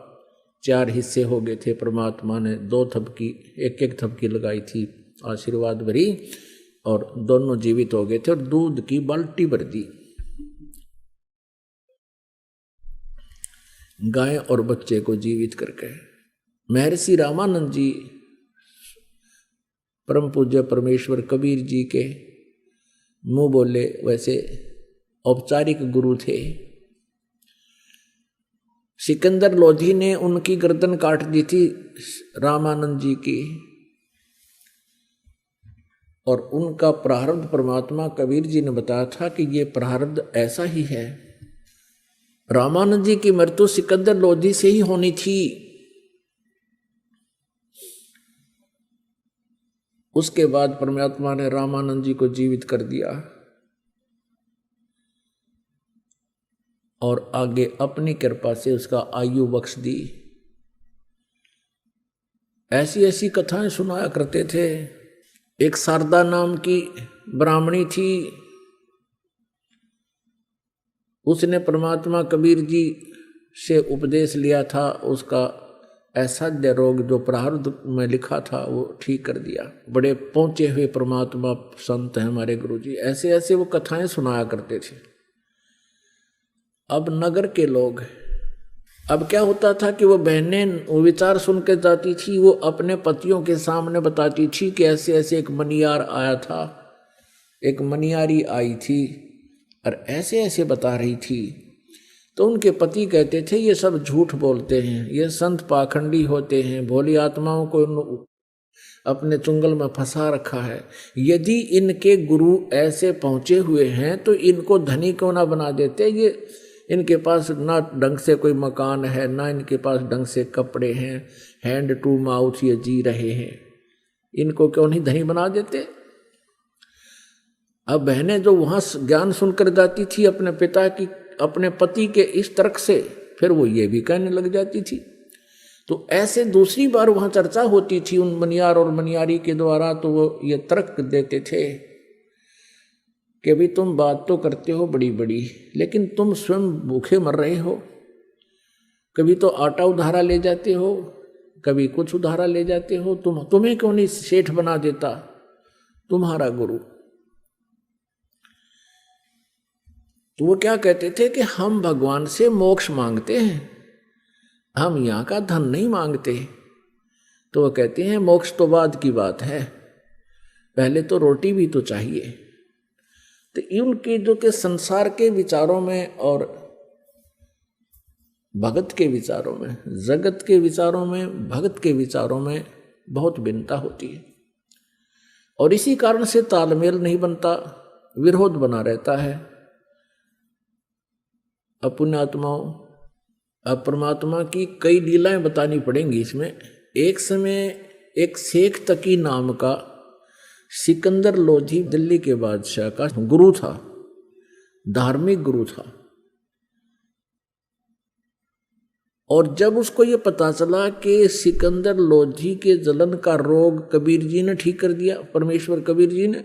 4 हिस्से हो गए थे। परमात्मा ने 2 थपकी, एक थपकी लगाई थी आशीर्वाद भरी, और दोनों जीवित हो गए थे, और दूध की बाल्टी भर दी। गाय और बच्चे को जीवित करके महर्षि रामानंद जी, परम पूज्य परमेश्वर कबीर जी के मुंह बोले वैसे औपचारिक गुरु थे। सिकंदर लोधी ने उनकी गर्दन काट दी थी रामानंद जी की, और उनका प्रारब्ध परमात्मा कबीर जी ने बताया था कि ये प्रारब्ध ऐसा ही है। रामानंद जी की मृत्यु सिकंदर लोधी से ही होनी थी। उसके बाद परमात्मा ने रामानंद जी को जीवित कर दिया और आगे अपनी कृपा से उसका आयु बख्श दी। ऐसी ऐसी कथाएं सुनाया करते थे। एक शारदा नाम की ब्राह्मणी थी, उसने परमात्मा कबीर जी से उपदेश लिया था। उसका असाध्य रोग जो प्रारब्ध में लिखा था वो ठीक कर दिया। बड़े पहुंचे हुए परमात्मा संत हैं हमारे गुरु जी। ऐसे ऐसे वो कथाएं सुनाया करते थे। अब नगर के लोग, अब क्या होता था कि वो बहनें वो विचार सुन के जाती थी, वो अपने पतियों के सामने बताती थी कि ऐसे ऐसे एक मनियार आया था, एक मनियारी आई थी और ऐसे ऐसे बता रही थी। तो उनके पति कहते थे ये सब झूठ बोलते हैं, ये संत पाखंडी होते हैं, भोली आत्माओं को अपने चुंगल में फंसा रखा है। यदि इनके गुरु ऐसे पहुंचे हुए हैं तो इनको धनी क्यों ना बना देते। ये इनके पास ना ढंग से कोई मकान है, ना इनके पास ढंग से कपड़े हैं, हैंड टू माउथ ये जी रहे हैं, इनको क्यों नहीं धनी बना देते। अब बहनें जो वहां ज्ञान सुनकर जाती थी अपने पिता की, अपने पति के इस तर्क से, फिर वो ये भी कहने लग जाती थी। तो ऐसे दूसरी बार वहां चर्चा होती थी उन मनियार और मनियारी के द्वारा, तो वो ये तर्क देते थे कि भी तुम बात तो करते हो बड़ी बड़ी, लेकिन तुम स्वयं भूखे मर रहे हो। कभी तो आटा उधारा ले जाते हो, कभी कुछ उधारा ले जाते हो। तुम्हें क्यों नहीं सेठ बना देता तुम्हारा गुरु। तो वो क्या कहते थे कि हम भगवान से मोक्ष मांगते हैं, हम यहाँ का धन नहीं मांगते। तो वो कहते हैं मोक्ष तो बाद की बात है, पहले तो रोटी भी तो चाहिए। तो उनके जो के संसार के विचारों में और भगत के विचारों में, जगत के विचारों में, भगत के विचारों में बहुत भिन्नता होती है, और इसी कारण से तालमेल नहीं बनता, विरोध बना रहता है। अपुण्यात्माओं, अब परमात्मा की कई लीलाएं बतानी पड़ेंगी इसमें। एक समय एक शेख तकी नाम का सिकंदर लोधी दिल्ली के बादशाह का गुरु था, धार्मिक गुरु था। और जब उसको ये पता चला कि सिकंदर लोधी के जलन का रोग कबीर जी ने ठीक कर दिया, परमेश्वर कबीर जी ने,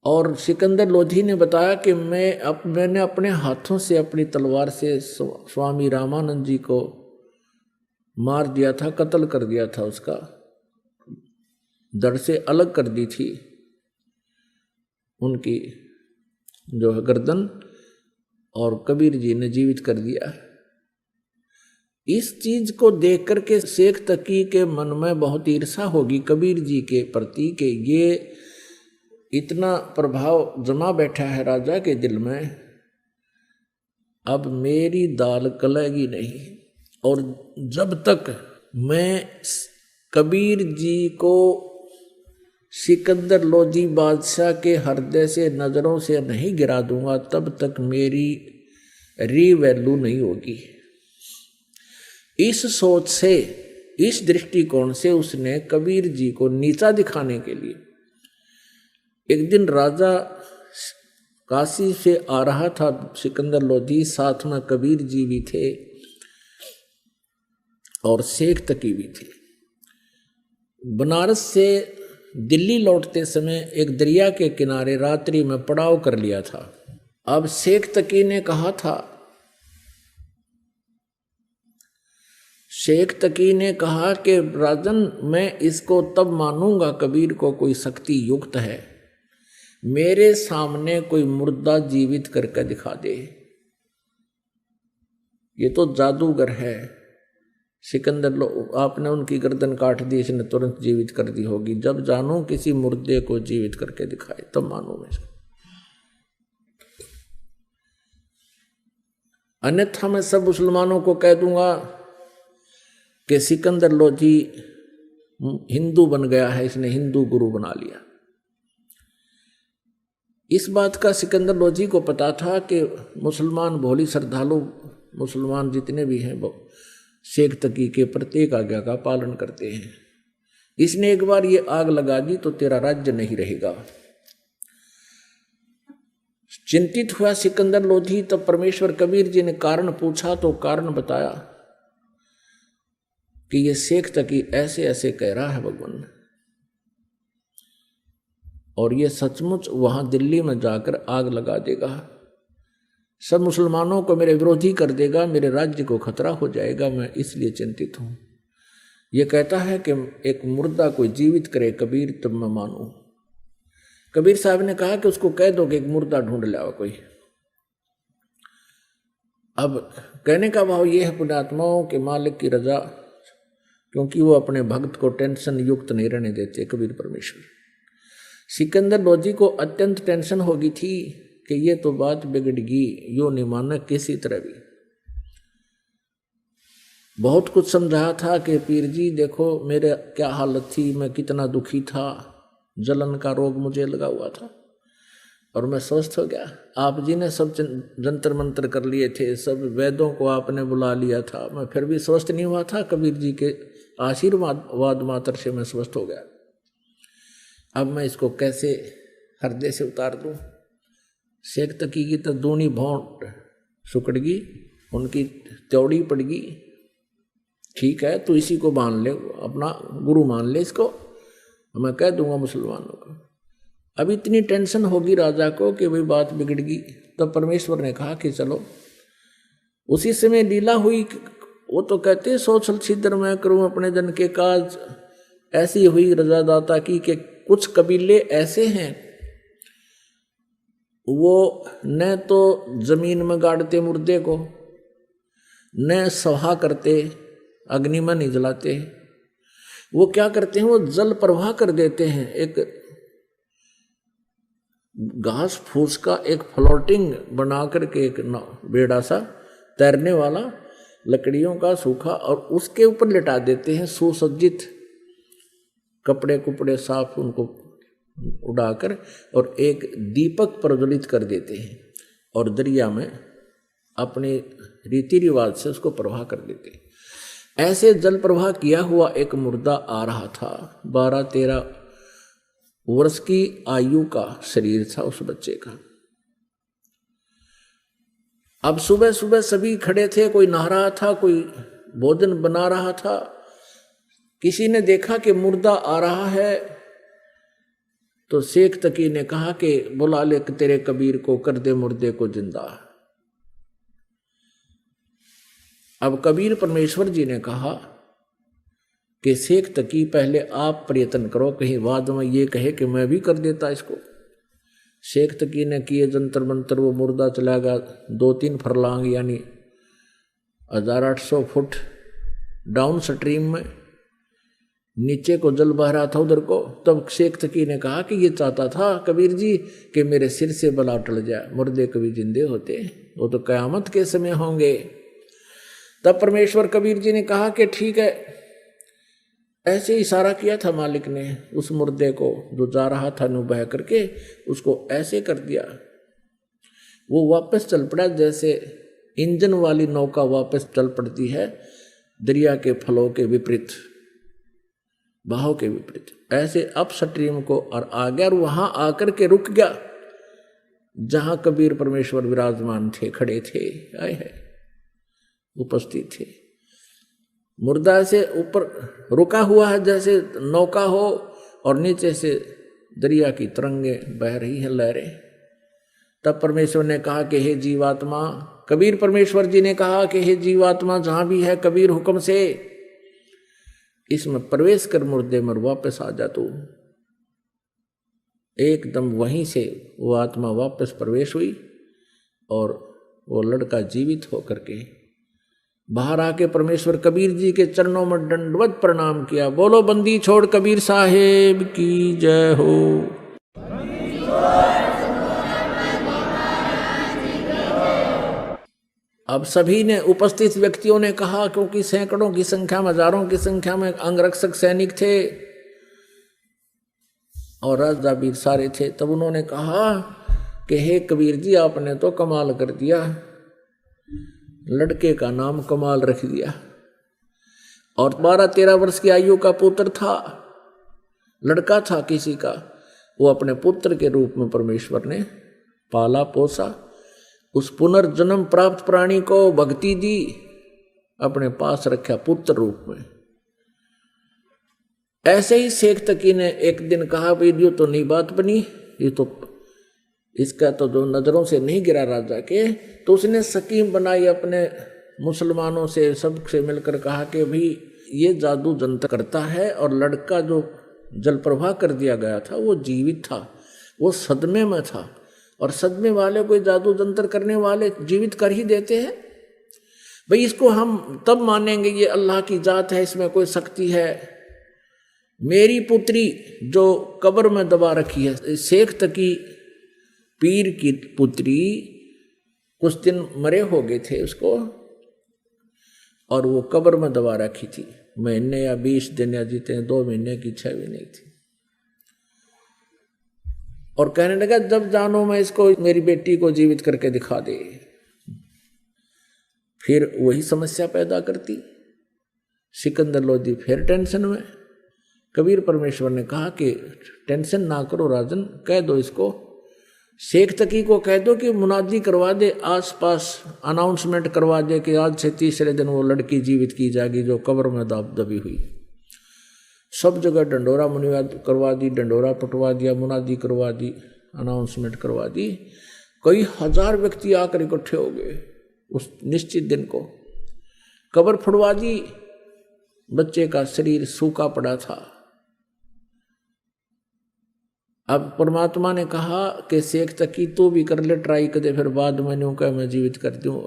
और सिकंदर लोधी ने बताया कि मैंने अपने हाथों से अपनी तलवार से स्वामी रामानंद जी को मार दिया था, कत्ल कर दिया था, उसका धड़ से अलग कर दी थी उनकी जो है गर्दन, और कबीर जी ने जीवित कर दिया। इस चीज को देख करके शेख तकी के मन में बहुत ईर्षा होगी कबीर जी के प्रति, कि ये इतना प्रभाव जमा बैठा है राजा के दिल में, अब मेरी दाल गलेगी नहीं। और जब तक मैं कबीर जी को सिकंदर लोधी बादशाह के हृदय से नजरों से नहीं गिरा दूंगा, तब तक मेरी रीवैल्यू नहीं होगी। इस सोच से, इस दृष्टिकोण से उसने कबीर जी को नीचा दिखाने के लिए, एक दिन राजा काशी से आ रहा था सिकंदर लोधी, साथ में कबीर जी भी थे और शेख तकी भी थे। बनारस से दिल्ली लौटते समय एक दरिया के किनारे रात्रि में पड़ाव कर लिया था। अब शेख तकी ने कहा था, शेख तकी ने कहा कि राजन मैं इसको तब मानूंगा कबीर को कोई शक्ति युक्त है, मेरे सामने कोई मुर्दा जीवित करके दिखा दे, ये तो जादूगर है। सिकंदर आपने उनकी गर्दन काट दी, इसने तुरंत जीवित कर दी होगी। जब जानूं किसी मुर्दे को जीवित करके दिखाए तब मानूं मैं इसको। अन्यथा मैं सब मुसलमानों को कह दूंगा कि सिकंदर लोधी हिंदू बन गया है, इसने हिंदू गुरु बना लिया। इस बात का सिकंदर लोधी को पता था कि मुसलमान भोली श्रद्धालु मुसलमान जितने भी हैं वो शेख तकी के प्रत्येक आज्ञा का पालन करते हैं। इसने एक बार ये आग लगा दी तो तेरा राज्य नहीं रहेगा। चिंतित हुआ सिकंदर लोधी। तब परमेश्वर कबीर जी ने कारण पूछा तो कारण बताया कि ये शेख तकी ऐसे ऐसे कह रहा है भगवान, और ये सचमुच वहां दिल्ली में जाकर आग लगा देगा, सब मुसलमानों को मेरे विरोधी कर देगा, मेरे राज्य को खतरा हो जाएगा, मैं इसलिए चिंतित हूं। ये कहता है कि एक मुर्दा कोई जीवित करे कबीर तब मैं मानूं। कबीर साहब ने कहा कि उसको कह दो कि एक मुर्दा ढूंढ लाओ कोई। अब कहने का भाव ये है पुण्यात्माओं के मालिक की रजा, क्योंकि वो अपने भक्त को टेंशन युक्त नहीं रहने देते कबीर परमेश्वर। सिकंदर लोधी को अत्यंत टेंशन हो गई थी कि ये तो बात बिगड़गी, यो नहीं माना किसी तरह भी। बहुत कुछ समझाया था कि पीर जी देखो मेरे क्या हालत थी, मैं कितना दुखी था, जलन का रोग मुझे लगा हुआ था और मैं स्वस्थ हो गया। आप जी ने सब जंतर मंत्र कर लिए थे, सब वैद्यों को आपने बुला लिया था, मैं फिर भी स्वस्थ नहीं हुआ था। कबीर जी के आशीर्वाद मात्र से मैं स्वस्थ हो गया। अब मैं इसको कैसे हृदय से उतार दूं। शेख तकी की तो दूनी भौंट सुकड़गी, उनकी त्योड़ी पड़गी। ठीक है तू इसी को मान ले, अपना गुरु मान ले इसको, मैं कह दूंगा मुसलमानों को। अब इतनी टेंशन होगी राजा को कि भाई बात बिगड़गी। तब परमेश्वर ने कहा कि चलो। उसी समय लीला हुई। वो तो कहते सोचल छिद्र मैं करूं अपने जन के काज, ऐसी हुई रजा दाता की कि कुछ कबीले ऐसे हैं वो न तो जमीन में गाड़ते मुर्दे को, न सहा करते, अग्नि में नहीं जलाते। वो क्या करते हैं, वो जल प्रवाह कर देते हैं। एक घास फूस का एक फ्लोटिंग बना करके एक बेड़ा सा तैरने वाला लकड़ियों का सूखा, और उसके ऊपर लिटा देते हैं सुसज्जित कपड़े कुपड़े साफ उनको उड़ाकर, और एक दीपक प्रज्वलित कर देते हैं और दरिया में अपने रीति रिवाज से उसको प्रवाह कर देते हैं। ऐसे जल प्रवाह किया हुआ एक मुर्दा आ रहा था। 12-13 वर्ष की आयु का शरीर था उस बच्चे का। अब सुबह सुबह सभी खड़े थे, कोई नहा रहा था, कोई भोजन बना रहा था। किसी ने देखा कि मुर्दा आ रहा है तो शेख तकी ने कहा कि बुला ले तेरे कबीर को, कर दे मुर्दे को जिंदा। अब कबीर परमेश्वर जी ने कहा कि शेख तकी पहले आप प्रयत्न करो, कहीं बाद में ये कहे कि मैं भी कर देता इसको। शेख तकी ने किए जंतर मंतर, वो मुर्दा चला गया 2-3 फरलांग यानी 1800 फुट डाउन स्ट्रीम में, नीचे को जल बह रहा था उधर को। तब शेख तकी ने कहा कि ये चाहता था कबीर जी कि मेरे सिर से बला टल जाए, मुर्दे कभी जिंदे होते, वो तो कयामत के समय होंगे। तब परमेश्वर कबीर जी ने कहा कि ठीक है। ऐसे इशारा किया था मालिक ने उस मुर्दे को जो जा रहा था नु बह करके, उसको ऐसे कर दिया, वो वापस चल पड़ा जैसे इंजन वाली नौका वापस चल पड़ती है दरिया के फलों के विपरीत, बहाव के विपरीत। ऐसे अप स्ट्रीम को और आ गया और वहां आकर के रुक गया जहां कबीर परमेश्वर विराजमान थे, खड़े थे, आए हैं, उपस्थित थे। मुर्दा से ऊपर रुका हुआ है जैसे नौका हो, और नीचे से दरिया की तरंगे बह रही है, लहरें। तब परमेश्वर ने कहा कि हे जीवात्मा, कबीर परमेश्वर जी ने कहा कि हे जीवात्मा जहां भी है कबीर हुक्म से इसमें प्रवेश कर मुर्दे में वापस आ जा तू। एकदम वहीं से वो आत्मा वापस प्रवेश हुई और वो लड़का जीवित होकर के बाहर आके परमेश्वर कबीर जी के चरणों में दंडवत प्रणाम किया। बोलो बंदी छोड़ कबीर साहेब की जय हो। अब सभी ने, उपस्थित व्यक्तियों ने कहा, क्योंकि सैकड़ों की संख्या में, हजारों की संख्या में अंगरक्षक सैनिक थे और राजा भी सारे थे, तब उन्होंने कहा कि हे कबीर जी, आपने तो कमाल कर दिया, लड़के का नाम कमाल रख दिया। और 12-13 वर्ष की आयु का पुत्र था, लड़का था किसी का, वो अपने पुत्र के रूप में परमेश्वर ने पाला पोसा। उस पुनर्जन्म प्राप्त प्राणी को भक्ति दी, अपने पास रखा पुत्र रूप में। ऐसे ही शेख तकी ने एक दिन कहा, भाई ये तो नई बात बनी, ये तो इसका तो जो नजरों से नहीं गिरा राजा के, तो उसने स्कीम बनाई, अपने मुसलमानों से सबसे मिलकर कहा कि भाई ये जादू जंतर करता है, और लड़का जो जल प्रवाह कर दिया गया था वो जीवित था, वो सदमे में था, और सदमे वाले कोई जादू जंतर करने वाले जीवित कर ही देते हैं। भाई इसको हम तब मानेंगे ये अल्लाह की जात है, इसमें कोई शक्ति है। मेरी पुत्री जो कब्र में दबा रखी है, शेख तकी पीर की पुत्री, कुछ दिन मरे हो गए थे उसको, और वो कब्र में दबा रखी थी, महीने या 20 दिन या जीते 2 महीने की, 6 महीने की थी। और कहने लगा, जब जानो मैं इसको, मेरी बेटी को जीवित करके दिखा दे। फिर वही समस्या पैदा करती। सिकंदर लोधी फिर टेंशन में। कबीर परमेश्वर ने कहा कि टेंशन ना करो राजन, कह दो इसको, शेख तकी को कह दो कि मुनादी करवा दे, आसपास अनाउंसमेंट करवा दे कि आज से तीसरे दिन वो लड़की जीवित की जाएगी जो कब्र में दबी हुई। सब जगह डंडोरा मुनिवाद करवा दी, डंडोरा पटवा दिया, मुनादी करवा दी, अनाउंसमेंट करवा दी। कई हजार व्यक्ति आकर इकट्ठे हो गए उस निश्चित दिन को। कब्र फुड़वा दी, बच्चे का शरीर सूखा पड़ा था। अब परमात्मा ने कहा कि शेख तकी तू भी कर ले ट्राई कर दे, फिर बाद में न्यू कह मैं जीवित कर दूँ।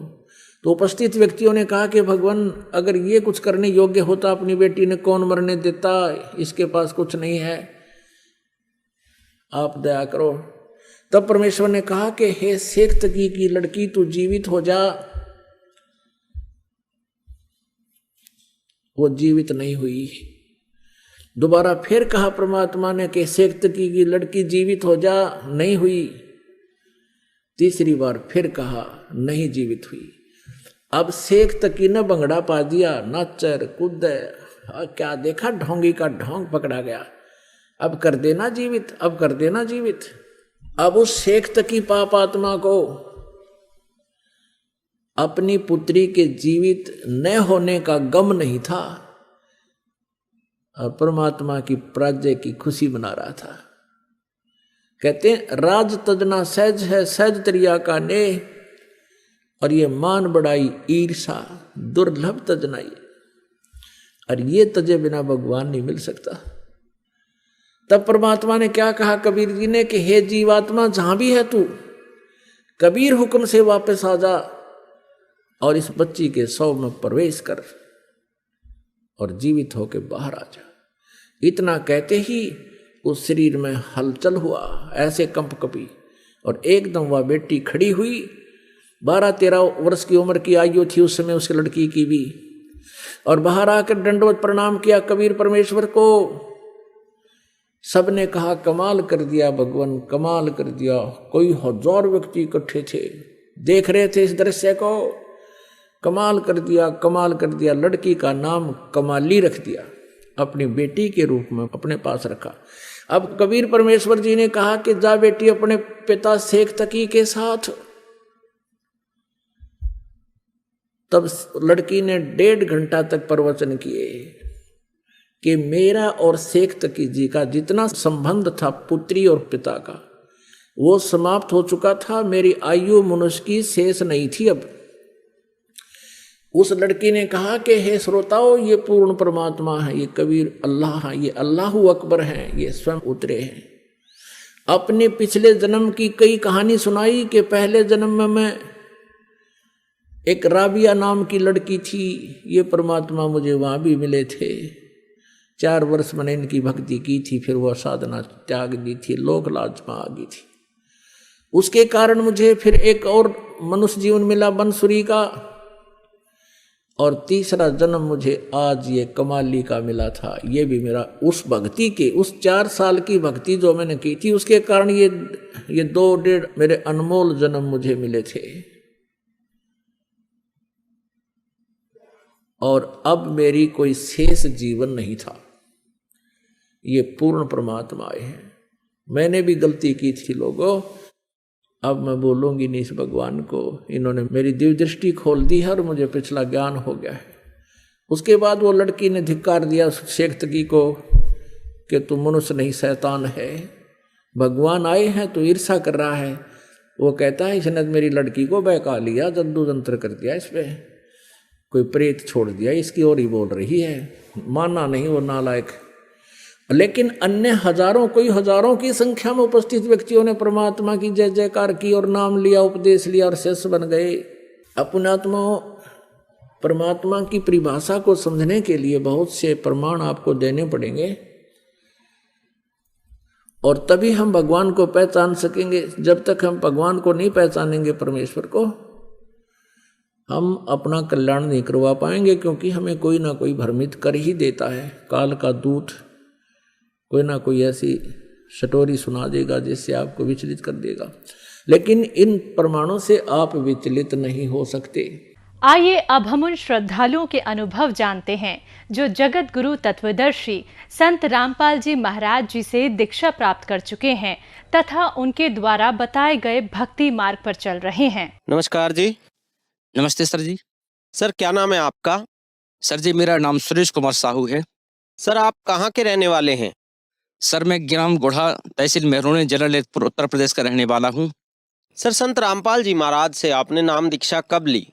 तो उपस्थित व्यक्तियों ने कहा कि भगवान, अगर ये कुछ करने योग्य होता अपनी बेटी ने कौन मरने देता, इसके पास कुछ नहीं है, आप दया करो। तब परमेश्वर ने कहा कि हे शेख तकी की लड़की, तू जीवित हो जा। वो जीवित नहीं हुई। दोबारा फिर कहा परमात्मा ने कि शेख तकी की लड़की जीवित हो जा, नहीं हुई। तीसरी बार फिर कहा, नहीं जीवित हुई। अब शेख तकी ने भंगड़ा पा दिया, नाचर कूद, क्या देखा, ढोंगी का ढोंग पकड़ा गया। अब कर देना जीवित, अब कर देना जीवित। अब उस शेख तकी पाप आत्मा को अपनी पुत्री के जीवित न होने का गम नहीं था, और परमात्मा की प्राज्ञ की खुशी मना रहा था। कहते हैं, राज तजना सहज है, सहज तरिया का ने, और ये मान बढ़ाई ईर्षा दुर्लभ तजनाई। और ये तजे बिना भगवान नहीं मिल सकता। तब परमात्मा ने क्या कहा कबीर जी ने कि हे जीवात्मा, जहां भी है तू, कबीर हुक्म से वापस आ जा और इस बच्ची के शव में प्रवेश कर और जीवित होके बाहर आ जा। इतना कहते ही उस शरीर में हलचल हुआ, ऐसे कंप कपी, और एकदम वह बेटी खड़ी हुई। 12-13 वर्ष की उम्र की आयु थी उस समय उसकी लड़की की भी। और बाहर आकर दंडवत प्रणाम किया कबीर परमेश्वर को। सबने कहा, कमाल कर दिया भगवान, कमाल कर दिया। कोई 1000 व्यक्ति इकट्ठे थे, देख रहे थे इस दृश्य को। कमाल कर दिया, कमाल कर दिया। लड़की का नाम कमाली रख दिया, अपनी बेटी के रूप में अपने पास रखा। अब कबीर परमेश्वर जी ने कहा कि जा बेटी अपने पिता शेख तकी के साथ। तब लड़की ने 1.5 घंटा तक प्रवचन किए कि मेरा और शेख तकी जी का जितना संबंध था पुत्री और पिता का, वो समाप्त हो चुका था। मेरी आयु मनुष्य की शेष नहीं थी। अब उस लड़की ने कहा कि हे श्रोताओं, ये पूर्ण परमात्मा है, ये कबीर अल्लाह है, ये अल्लाहु अकबर है, ये स्वयं उतरे हैं। अपने पिछले जन्म की कई कहानी सुनाई कि पहले जन्म में मैं एक राबिया नाम की लड़की थी, ये परमात्मा मुझे वहाँ भी मिले थे। 4 वर्ष मैंने इनकी भक्ति की थी, फिर वह साधना त्याग दी थी, लोक लाज में आ गई थी। उसके कारण मुझे फिर एक और मनुष्य जीवन मिला, बनसुरी का। और तीसरा जन्म मुझे आज ये कमाली का मिला था। ये भी मेरा उस भक्ति के, उस 4 साल की भक्ति जो मैंने की थी, उसके कारण ये 2-1.5 मेरे अनमोल जन्म मुझे मिले थे। और अब मेरी कोई शेष जीवन नहीं था। ये पूर्ण परमात्मा आए हैं। मैंने भी गलती की थी लोगों, अब मैं बोलूंगी नहीं इस भगवान को। इन्होंने मेरी दिव्य दृष्टि खोल दी है और मुझे पिछला ज्ञान हो गया है। उसके बाद वो लड़की ने धिक्कार दिया शेख तकी को कि तू मनुष्य नहीं शैतान है, भगवान आए हैं तो ईर्षा कर रहा है। वो कहता है इसने मेरी लड़की को बहका लिया, जद्दू जंत्र कर दिया, इस पे कोई प्रेत छोड़ दिया, इसकी ओर ही बोल रही है। माना नहीं वो नालायक। लेकिन अन्य हजारों की संख्या में उपस्थित व्यक्तियों ने परमात्मा की जय जयकार की और नाम लिया, उपदेश लिया और शिष्य बन गए। अपनात्मा परमात्मा की परिभाषा को समझने के लिए बहुत से प्रमाण आपको देने पड़ेंगे और तभी हम भगवान को पहचान सकेंगे। जब तक हम भगवान को नहीं पहचानेंगे, परमेश्वर को, हम अपना कल्याण नहीं करवा पाएंगे, क्योंकि हमें कोई ना कोई भ्रमित कर ही देता है। काल का दूत कोई ना कोई ऐसी स्टोरी सुना देगा जिससे आपको विचलित कर देगा। लेकिन इन प्रमाणों से आप विचलित नहीं हो सकते। आइए अब हम उन श्रद्धालुओं के अनुभव जानते हैं जो जगत गुरु तत्वदर्शी संत रामपाल जी महाराज जी से दीक्षा प्राप्त कर चुके हैं तथा उनके द्वारा बताए गए भक्ति मार्ग पर चल रहे हैं। नमस्कार जी। नमस्ते सर जी। सर क्या नाम है आपका? सर जी मेरा नाम सुरेश कुमार साहू है। सर आप कहाँ के रहने वाले हैं? सर मैं ग्राम गोढ़ा, तहसील मेहरोनी, जिला ललितपुर, उत्तर प्रदेश का रहने वाला हूँ। सर संत रामपाल जी महाराज से आपने नाम दीक्षा कब ली?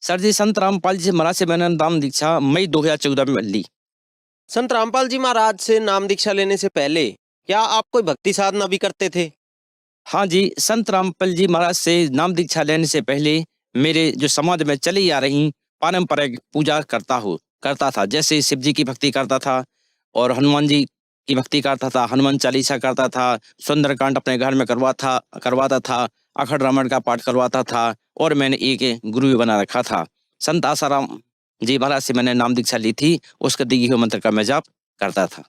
सर जी संत रामपाल जी महाराज से मैंने नाम दीक्षा मई 2014 में ली। संत रामपाल जी महाराज से नाम दीक्षा लेने से पहले क्या आप कोई भक्ति साधना भी करते थे? हाँ जी, संत रामपाल जी महाराज से नाम दीक्षा लेने से पहले मेरे जो समाज में चली आ रही पारंपरिक पूजा करता था। जैसे शिव जी की भक्ति करता था और हनुमान जी की भक्ति करता था, हनुमान चालीसा करता था, सुंदरकांड अपने घर में करवाता था, अखंड रामायण का पाठ करवाता था और मैंने एक गुरु भी बना रखा था। संत आसाराम जी महाराज से मैंने नाम दीक्षा ली थी, उसके दिए हुए मंत्र का मैं जाप करता था।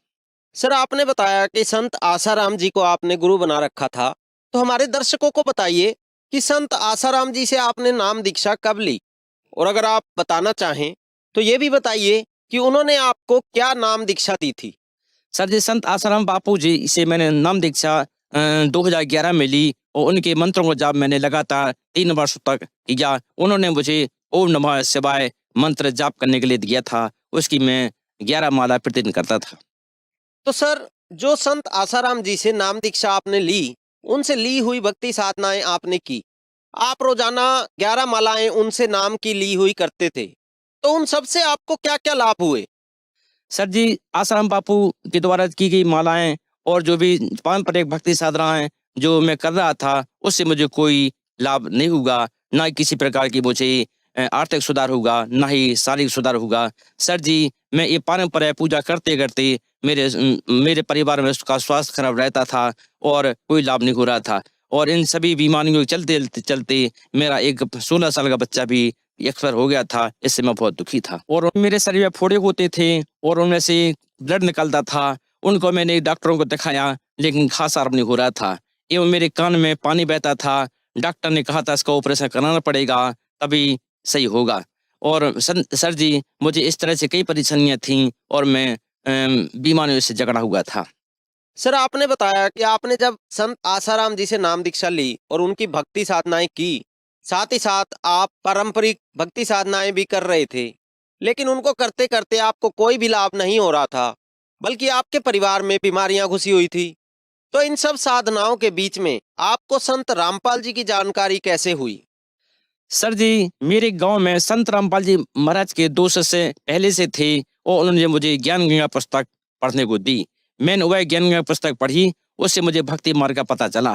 सर आपने बताया कि संत आसाराम जी को आपने गुरु बना रखा था, तो हमारे दर्शकों को बताइए कि संत आसाराम जी से आपने नाम दीक्षा कब ली, और अगर आप बताना चाहें तो ये भी बताइए कि उन्होंने आपको क्या नाम दीक्षा दी थी। सर जी संत आसाराम बापू जी से मैंने नाम दीक्षा 2011 में ली और उनके मंत्रों को जाप मैंने लगातार 3 वर्ष तक किया। उन्होंने मुझे ओम नमः शिवाय मंत्र जाप करने के लिए दिया था, उसकी मैं 11 माला प्रतिदिन करता था। तो सर जो संत आसाराम जी से नाम दीक्षा आपने ली, उनसे ली हुई भक्ति साधनाएं आपने की, आप रोजाना 11 मालाएं उनसे नाम की ली हुई करते थे, तो उन सब से आपको क्या क्या लाभ हुए? सर जी आसाराम बापू के द्वारा की गई मालाएं और जो भी पारंपरिक भक्ति साधनाएं जो मैं कर रहा था, उससे मुझे कोई लाभ नहीं हुआ। ना किसी प्रकार की मुझे आर्थिक सुधार होगा, ना ही शारीरिक सुधार होगा। सर जी मैं ये पारंपरिक पूजा करते करते मेरे परिवार में उसका स्वास्थ्य खराब रहता था और कोई लाभ नहीं हो रहा था। और इन सभी बीमारियों के चलते चलते मेरा एक 16 साल का बच्चा भी एक्सपायर हो गया था। इससे मैं बहुत दुखी था और मेरे शरीर में फोड़े होते थे और उनमें से ब्लड निकलता था। उनको मैंने डॉक्टरों को दिखाया लेकिन खास आराम नहीं हो रहा था। एवं मेरे कान में पानी बहता था। डॉक्टर ने कहा था इसका ऑपरेशन कराना पड़ेगा तभी सही होगा। और सर जी मुझे इस तरह से कई परेशानियां थीं और मैं बीमारियों से जकड़ा हुआ था। सर आपने बताया कि आपने जब संत आसाराम जी से नाम दीक्षा ली और उनकी भक्ति साधनाएं की, साथ ही साथ आप पारंपरिक भक्ति साधनाएं भी कर रहे थे, लेकिन उनको करते करते आपको कोई भी लाभ नहीं हो रहा था, बल्कि आपके परिवार में बीमारियां घुसी हुई थी। तो इन सब साधनाओं के बीच में आपको संत रामपाल जी की जानकारी कैसे हुई? सर जी मेरे गांव में संत रामपाल जी महाराज के 2 शिष्य पहले से थे और उन्होंने मुझे ज्ञान गंगा पुस्तक पढ़ने को दी। मैंने वह ज्ञान गंगा पुस्तक पढ़ी, उससे मुझे भक्ति मार्ग का पता चला।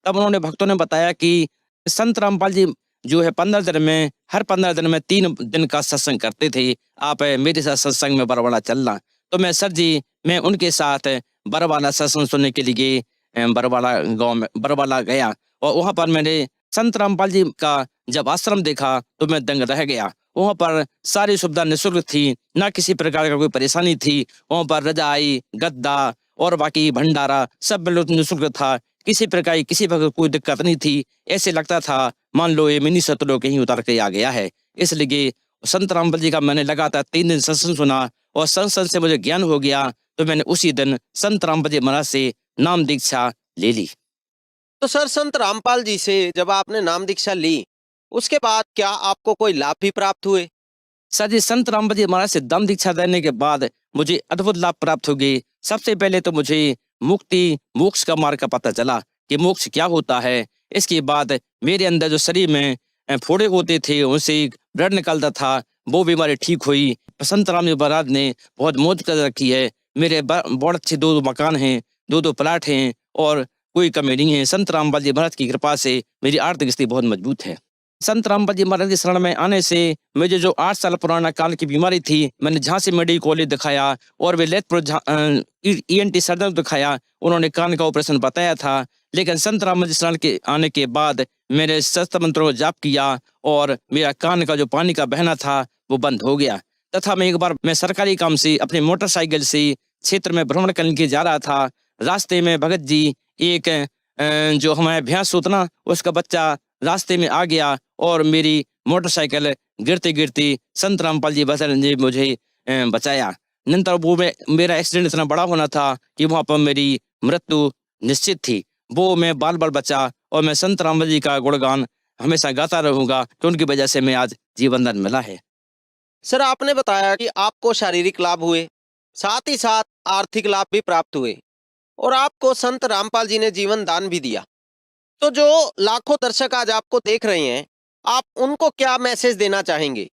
तब उन्होंने भक्तों ने बताया कि संत रामपाल जी जो है 15 दिन में, हर 15 दिन में 3 दिन का सत्संग करते थे, आप मेरे साथ सत्संग में बरवाला चलना। तो मैं सर जी मैं उनके साथ बरवाला सत्संग सुनने के लिए बरवाला गाँव में बरवाला गया और वहाँ पर मैंने संत रामपाल जी का जब आश्रम देखा तो मैं दंग रह गया वहाँ पर सारी सुविधा निःशुल्क थी, ना किसी प्रकार का कोई परेशानी थी। वहाँ पर रजाई, गद्दा और बाकी भंडारा सब बिल्कुल निःशुल्क था। किसी प्रकार की किसी प्रकार कोई दिक्कत नहीं थी। ऐसे लगता था मान लो ये मिनी सतलुज कहीं उतर के आ गया है। इसलिए संत रामपाल जी का मैंने लगातार 3 दिन सत्संग सुना और सत्संग से मुझे ज्ञान हो गया, तो मैंने उसी दिन संत रामपाल जी महाराज से नाम दीक्षा ले ली। तो सर, संत रामपाल जी से जब आपने नाम दीक्षा ली, उसके बाद क्या आपको कोई लाभ भी प्राप्त हुए? सर जी, संत रामपाल जी महाराज से नाम दीक्षा लेने के बाद मुझे अद्भुत लाभ प्राप्त हो गए। सबसे पहले तो मुझे मुक्ति मोक्ष का मार्ग का पता चला कि मोक्ष क्या होता है। इसके बाद मेरे अंदर जो शरीर में फोड़े होते थे, उनसे ब्लड निकलता था, वो बीमारी ठीक हुई। संत राम जी महाराज ने बहुत मौज कर रखी है। मेरे बहुत अच्छे 2 मकान हैं, 2 प्लाट हैं और कोई कमी नहीं है। संत रामपाल जी महाराज की कृपा से मेरी आर्थिक स्थिति बहुत मजबूत है। संत रामपाल जी महाराज की शरण में आने से मुझे जो 8 साल पुराना कान की बीमारी थी, मैंने झांसी मेडिकल कॉलेज दिखाया और वे लेथपुर ENT सर्जन दिखाया। उन्होंने कान का ऑपरेशन बताया था, लेकिन संत रामपाल जी शरण के आने के बाद मेरे शस्त्र मंत्रों को जाप किया और मेरा कान का जो पानी का बहना था वो बंद हो गया। तथा मैं एक बार सरकारी काम से अपने मोटरसाइकिल से क्षेत्र में भ्रमण करने के जा रहा था। रास्ते में भगत जी एक जो हमारे भैंस होता ना, उसका बच्चा रास्ते में आ गया और मेरी मोटरसाइकिल गिरते गिरते संत रामपाल जी ने मुझे बचाया। नंतर वो मेरा एक्सीडेंट इतना बड़ा होना था कि वहाँ पर मेरी मृत्यु निश्चित थी। वो मैं बाल बाल बचा और मैं संत रामपाल जी का गुणगान हमेशा गाता रहूंगा कि उनकी वजह से मैं आज जीवन दान मिला है। सर, आपने बताया कि आपको शारीरिक लाभ हुए, साथ ही साथ आर्थिक लाभ भी प्राप्त हुए और आपको संत रामपाल जी ने जीवन दान भी दिया। तो जो लाखों दर्शक आज आपको देख रहे हैं, आप उनको क्या मैसेज देना चाहेंगे?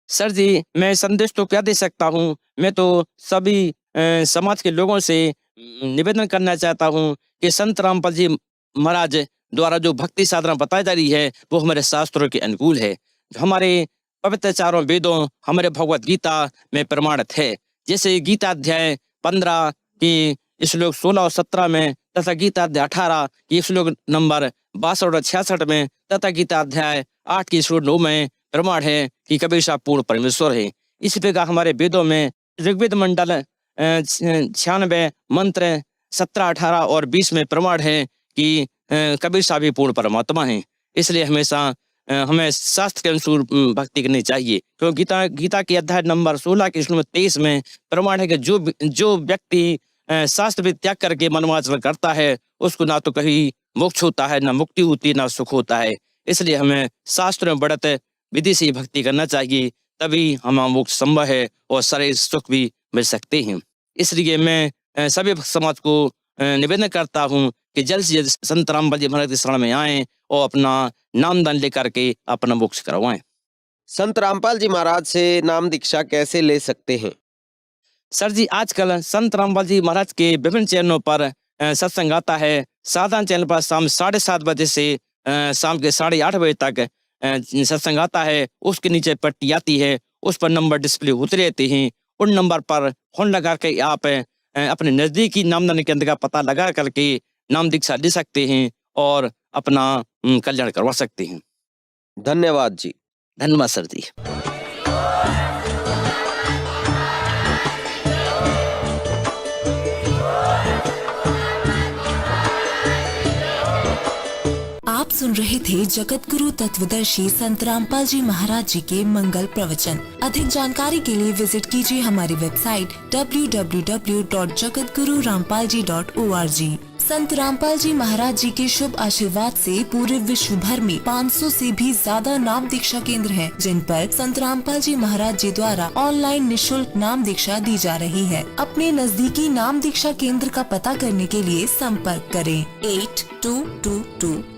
सर जी, मैं संदेश तो क्या दे सकता हूँ। मैं तो सभी समाज के लोगों से निवेदन करना चाहता हूँ कि संत रामपाल जी महाराज द्वारा जो भक्ति साधना बताई जा रही है वो हमारे शास्त्रों के अनुकूल है। हमारे पवित्र चारों वेदों, हमारे भगवत गीता में प्रमाणित है। जैसे गीता अध्याय 15 की श्लोक 16 और 17 में, तथा गीता अध्याय 18 की श्लोक नंबर 62 और 66 में, तथा गीता अध्याय 8 की श्लोक 9 में प्रमाण है कि कबीर साहब पूर्ण परमेश्वर है। इसी प्रकार हमारे वेदों में ऋग्वेद मंडल 96 मंत्र 17, 18 और 20 में प्रमाण है कि कबीर साहब ही पूर्ण परमात्मा हैं। इसलिए हमेशा हमें शास्त्र के अनुसार भक्ति करनी चाहिए, क्योंकि गीता के अध्याय नंबर 16 के श्लोक 23 में प्रमाण है कि जो व्यक्ति शास्त्र भी त्याग करके मनोवांछन करता है, उसको ना तो कहीं मोक्ष होता है, ना मुक्ति होती है, ना सुख होता है। इसलिए हमें शास्त्र में बढ़त विधि से भक्ति करना चाहिए, तभी हमारा मोक्ष संभव है और सारे सुख भी मिल सकते हैं। इसलिए मैं सभी समाज को निवेदन करता हूँ कि जल्द से जल्द संत रामपाल जी महाराज की शरण में आएं और अपना नामदान लेकर के अपना मोक्ष करवाएं। संत रामपाल जी महाराज से नाम दीक्षा कैसे ले सकते हैं? सर जी, आजकल संत रामपाल जी महाराज के विभिन्न चैनलों पर सत्संग आता है। साधारण चैनल पर शाम 7:30 बजे से शाम के 8:30 बजे तक सत्संग आता है। उसके नीचे पट्टी आती है, उस पर नंबर डिस्प्ले होते रहते हैं। उन नंबर पर फोन लगा के आप अपने नजदीकी नामदान केंद्र का पता लगा करके नाम दीक्षा ले सकते हैं और अपना कल्याण करवा सकते हैं। धन्यवाद जी। धन्यवाद सर जी। आप सुन रहे थे जगत गुरु तत्वदर्शी संत रामपाल जी महाराज जी के मंगल प्रवचन। अधिक जानकारी के लिए विजिट कीजिए हमारी वेबसाइट www.jagatgururampalji.org। संत रामपाल जी महाराज जी के शुभ आशीर्वाद से पूरे विश्व भर में 500 से भी ज्यादा नाम दीक्षा केंद्र हैं, जिन पर संत रामपाल जी महाराज जी द्वारा ऑनलाइन निशुल्क नाम दीक्षा दी जा रही है। अपने नजदीकी नाम दीक्षा केंद्र का पता करने के लिए संपर्क करें 8222